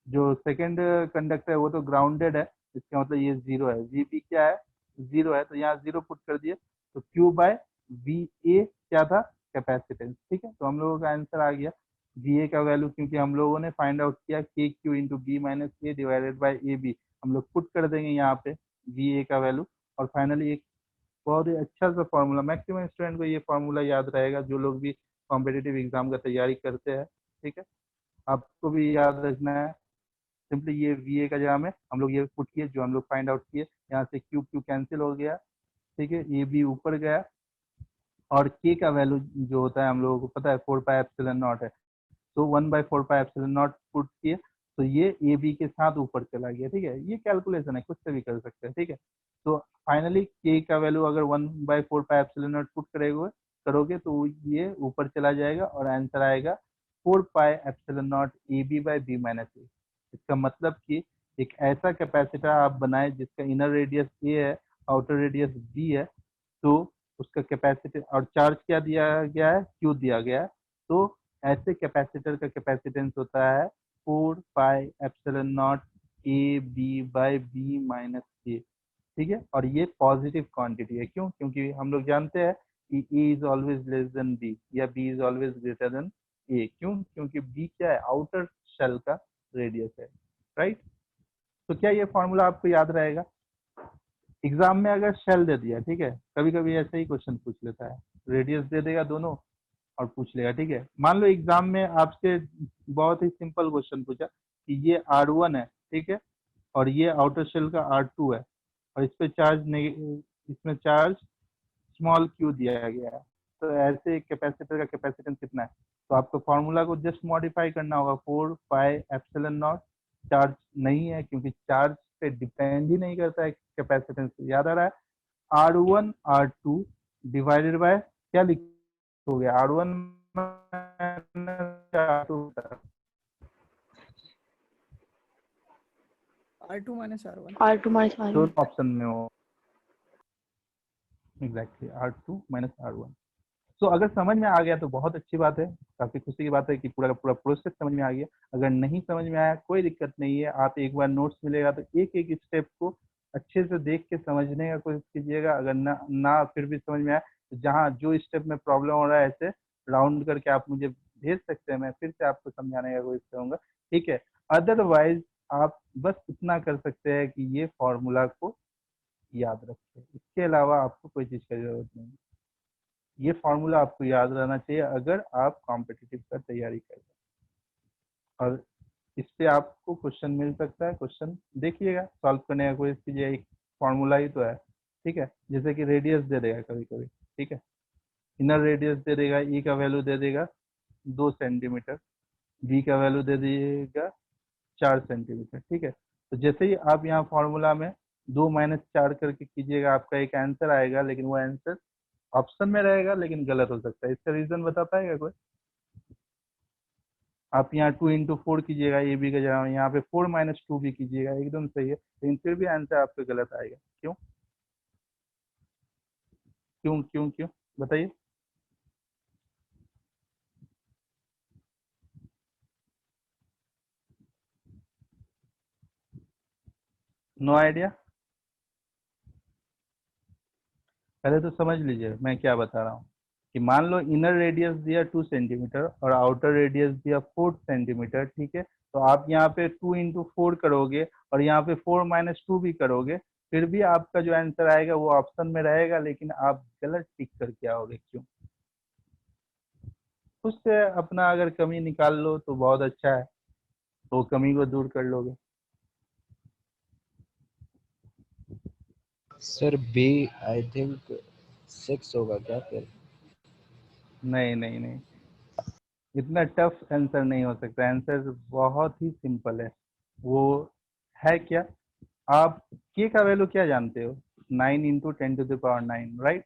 जो सेकेंड कंडक्टर है वो तो ग्राउंडेड है, इसका मतलब ये जीरो है, वी बी क्या है, जीरो है, तो यहाँ जीरो पुट कर दिए। तो क्यू बाय वी ए क्या था, कैपेसिटेंस। ठीक है, तो हम लोगों का आंसर आ गया वी ए का वैल्यू, क्योंकि हम लोगों ने फाइंड आउट किया K Q into B minus A divided by A B. हम लोग पुट कर देंगे यहाँ पे वी ए का वैल्यू, और फाइनली एक बहुत ही अच्छा सा फॉर्मूला, मैक्सिमम स्टूडेंट को ये फॉर्मूला याद रहेगा जो लोग भी कॉम्पिटिटिव एग्जाम का तैयारी करते हैं। ठीक है, आपको भी याद रखना है। सिंपली ये वी ए का जगह में हम लोग ये पुट किए जो हम लोग फाइंड आउट किए, यहाँ से क्यू क्यू कैंसिल हो गया। ठीक है, ए बी ऊपर गया, और के का वैल्यू जो होता है हम लोगों को पता है 4 पाई एप्सिलॉन नॉट है, तो 1/4 पाई एप्सिलॉन नॉट पुट किए, तो ये ए बी के साथ ऊपर चला गया। ठीक है, ये कैलकुलेशन है, कुछ से भी कर सकते हैं। ठीक है, तो फाइनली के का वैल्यू अगर 1/4 पाई एप्सिलॉन नॉट पुट करोगे तो ये ऊपर चला जाएगा और आंसर आएगा 4 pi epsilon naught A B by B minus A. इसका मतलब कि एक ऐसा कैपेसिटर आप बनाए जिसका इनर रेडियस ए है, आउटर रेडियस बी है, तो उसका कैपेसिटी और चार्ज क्या दिया गया है, क्यू दिया गया है। तो ऐसे कैपेसिटर का कैपेसिटेंस होता है 4 pi epsilon naught A B by B minus A. ठीक है, और ये पॉजिटिव क्वांटिटी है, क्यों, क्योंकि हम लोग जानते हैं कि A is always less than B या B is always greater than A. क्यों, क्योंकि बी क्या है, आउटर शेल का रेडियस है। राइट, तो क्या ये फॉर्मूला आपको याद रहेगा। एग्जाम में अगर शेल दे दिया, ठीक है, कभी कभी ऐसे ही क्वेश्चन पूछ लेता है, रेडियस दे देगा दोनों और पूछ लेगा। ठीक है, मान लो एग्जाम में आपसे बहुत ही सिंपल क्वेश्चन पूछा कि ये R1 है, ठीक है, और ये आउटर शेल का R2 है, और इस पे चार्ज इसमें चार्ज स्मॉल क्यू दिया गया है। तो ऐसे कैपेसिटर का कैपेसिटेंस कितना है, तो आपको फॉर्मूला को जस्ट मॉडिफाई करना होगा, 4 पाई एप्सिलॉन नॉट, चार्ज नहीं है क्योंकि चार्ज पे डिपेंड ही नहीं करता है कैपेसिटेंस। याद आ रहा है, R1 R2 डिवाइडेड बाय क्या लिखोगे, R1 R2 R2 minus R1 R2 minus R1 दोनों ऑप्शन में हो, एग्जैक्टली R2 माइनस R1। तो अगर समझ में आ गया तो बहुत अच्छी बात है, काफी खुशी की बात है कि पूरा का पूरा प्रोसेस समझ में आ गया। अगर नहीं समझ में आया कोई दिक्कत नहीं है, आप एक बार नोट्स मिलेगा तो एक एक स्टेप को अच्छे से देख के समझने का कोशिश कीजिएगा। अगर ना फिर भी समझ में आया तो जहाँ जो स्टेप में प्रॉब्लम हो रहा है ऐसे राउंड करके आप मुझे भेज सकते हैं, मैं फिर से आपको समझाने का कोशिश करूंगा। ठीक है, अदरवाइज आप बस इतना कर सकते हैं कि ये फॉर्मूला को याद रखें, इसके अलावा आपको कोई चीज़ की जरूरत नहीं। ये फॉर्मूला आपको याद रहना चाहिए अगर आप कॉम्पिटिटिव का तैयारी कर रहे हैं, और इस पे आपको क्वेश्चन मिल सकता है। क्वेश्चन देखिएगा, सॉल्व करने का कोशिश कीजिए, एक फॉर्मूला ही तो है। ठीक है, जैसे कि रेडियस दे देगा कभी कभी, ठीक है, इनर रेडियस दे देगा, ई का वैल्यू दे देगा 2 सेंटीमीटर, बी का वैल्यू दे देगा 4 सेंटीमीटर। ठीक है, तो जैसे ही आप यहाँ फॉर्मूला में 2 माइनस 4 करके कीजिएगा, आपका एक आंसर आएगा, लेकिन वो आंसर ऑप्शन में रहेगा लेकिन गलत हो सकता है। इसका रीजन बता पाएगा कोई। आप यहाँ 2 इंटू 4 कीजिएगा ए बी का जगह, यहाँ पे 4 माइनस 2 भी कीजिएगा, एकदम सही है, लेकिन फिर भी आंसर आपका गलत आएगा। क्यों क्यों क्यों क्यों बताइए। No idea. पहले तो समझ लीजिए मैं क्या बता रहा हूँ कि मान लो इनर रेडियस दिया 2 सेंटीमीटर और आउटर रेडियस दिया 4 सेंटीमीटर। ठीक है, तो आप यहाँ पे 2 इंटू 4 करोगे और यहाँ पे 4 माइनस 2 भी करोगे, फिर भी आपका जो आंसर आएगा वो ऑप्शन में रहेगा, लेकिन आप गलत टिक करके आओगे। क्यों, उससे अपना अगर कमी निकाल लो तो बहुत अच्छा है, तो कमी को दूर कर लोगे। सर बी आई थिंक 6 होगा क्या फिर। नहीं नहीं नहीं, इतना टफ आंसर नहीं हो सकता, आंसर बहुत ही सिंपल है। वो है क्या, आप के का वैल्यू क्या जानते हो, 9 इंटू 10⁻⁹, राइट।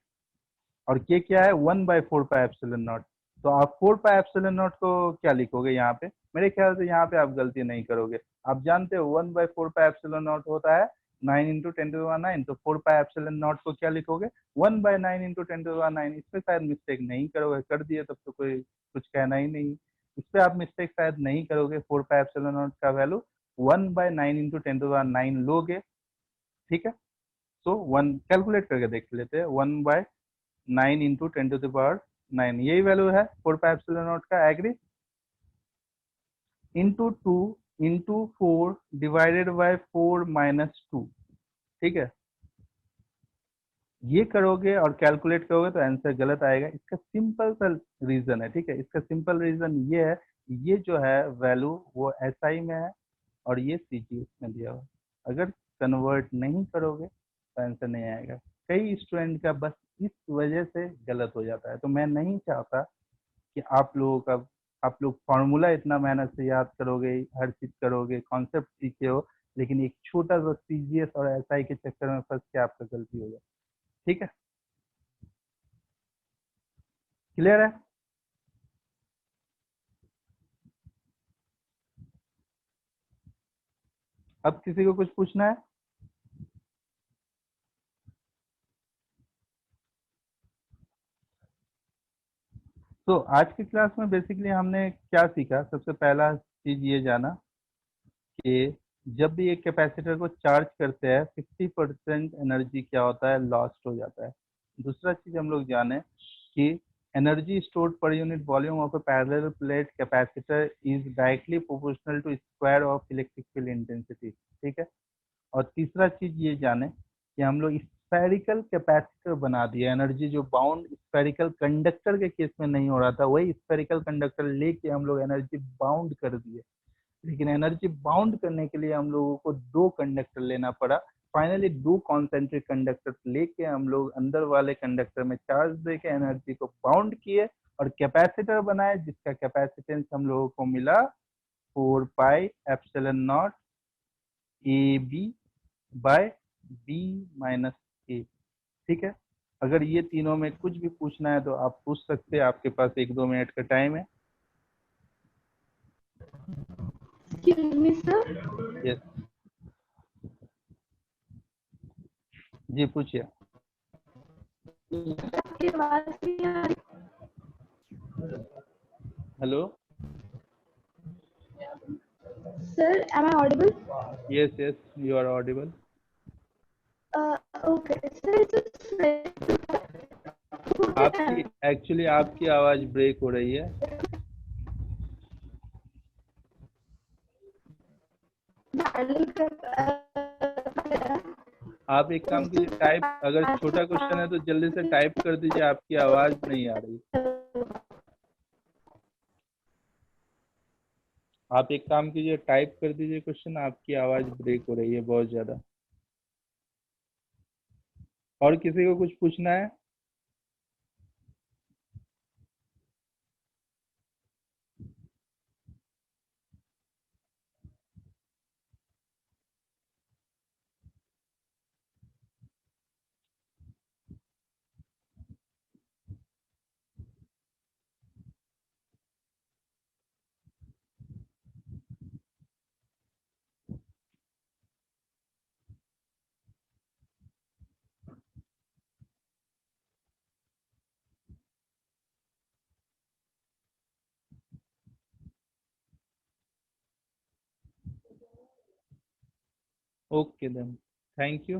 और के क्या है, 1/4πε0। तो आप 4πε0 को क्या लिखोगे यहाँ पे? मेरे ख्याल से यहाँ पे आप गलती नहीं करोगे। आप जानते हो 1/4πε0 होता है 9 इंटू 10⁻⁹, तो 4πε0 को क्या लिखोगे, 1/9 इंटू 10⁻⁹। इसमें शायद मिस्टेक नहीं करोगे, कर दिए तब तो कोई कुछ कहना ही नहीं। इस पे आप मिस्टेक शायद नहीं करोगे। 4πε0 का वैल्यू 1/9 इंटू 10⁻⁹ लोगे, ठीक है। तो 1 कैलकुलेट करके देख लेते हैं। 1/9 इंटू 10⁻⁹, यही वैल्यू है 4πε0 का, agree. Into 2 into 4 divided by 4 minus 2, ठीक है। ये करोगे और कैलकुलेट करोगे तो आंसर गलत आएगा। इसका सिंपल सा रीजन है, ठीक है। इसका सिंपल रीजन ये है, ये जो है वैल्यू वो एसआई में है और ये सीजीएस में दिया हुआ है। अगर कन्वर्ट नहीं करोगे तो आंसर नहीं आएगा। कई स्टूडेंट का बस इस वजह से गलत हो जाता है। तो मैं नहीं चाहता कि आप लोग फॉर्मूला इतना मेहनत से याद करोगे, हर चीज करोगे, कॉन्सेप्ट सीखे हो, लेकिन एक छोटा सा सीजीएस और एसआई के चक्कर में फंस के आपका गलती हो जाए, ठीक है। क्लियर है? अब किसी को कुछ पूछना है? तो आज की क्लास में बेसिकली हमने क्या सीखा, सबसे पहला चीज ये जाना कि जब भी एक कैपेसिटर को चार्ज करते हैं 50% एनर्जी क्या होता है, लॉस्ट हो जाता है। दूसरा चीज हम लोग जाने कि energy stored per unit volume of a parallel plate capacitor is directly proportional to square of electric field intensity, ठीक है। और तीसरा चीज ये जाने कि हम लोग स्फेरिकल कैपेसिटर बना दिया। एनर्जी जो बाउंड स्फेरिकल कंडक्टर के केस में नहीं हो रहा था, वही स्फेरिकल कंडक्टर लेके हम लोग एनर्जी बाउंड कर दिए। लेकिन एनर्जी बाउंड करने के लिए हम लोगों को 2 कंडक्टर लेना पड़ा। फाइनली 2 कॉन्सेंट्रिक कंडक्टर लेके हम लोग अंदर वाले कंडक्टर में चार्ज देके एनर्जी को बाउंड किए और कैपेसिटर बनाए, जिसका कैपेसिटेंस हम लोगों को मिला 4πε0 A B by B minus A, ठीक है। अगर ये तीनों में कुछ भी पूछना है तो आप पूछ सकते हैं, आपके पास 1-2 मिनट का टाइम है। Excuse me, sir. यस जी, पूछिए। आपकी आवाज नहीं आ रही। Hello, Sir, am I audible? Yes yes, you are audible. Okay. Sir, just आपकी एक्चुअली आपकी आवाज ब्रेक हो रही है। आप एक काम कीजिए, टाइप, अगर छोटा क्वेश्चन है तो जल्दी से टाइप कर दीजिए, आपकी आवाज नहीं आ रही। आप एक काम कीजिए, टाइप कर दीजिए क्वेश्चन, आपकी आवाज ब्रेक हो रही है बहुत ज्यादा। और किसी को कुछ पूछना है? Okay then, thank you.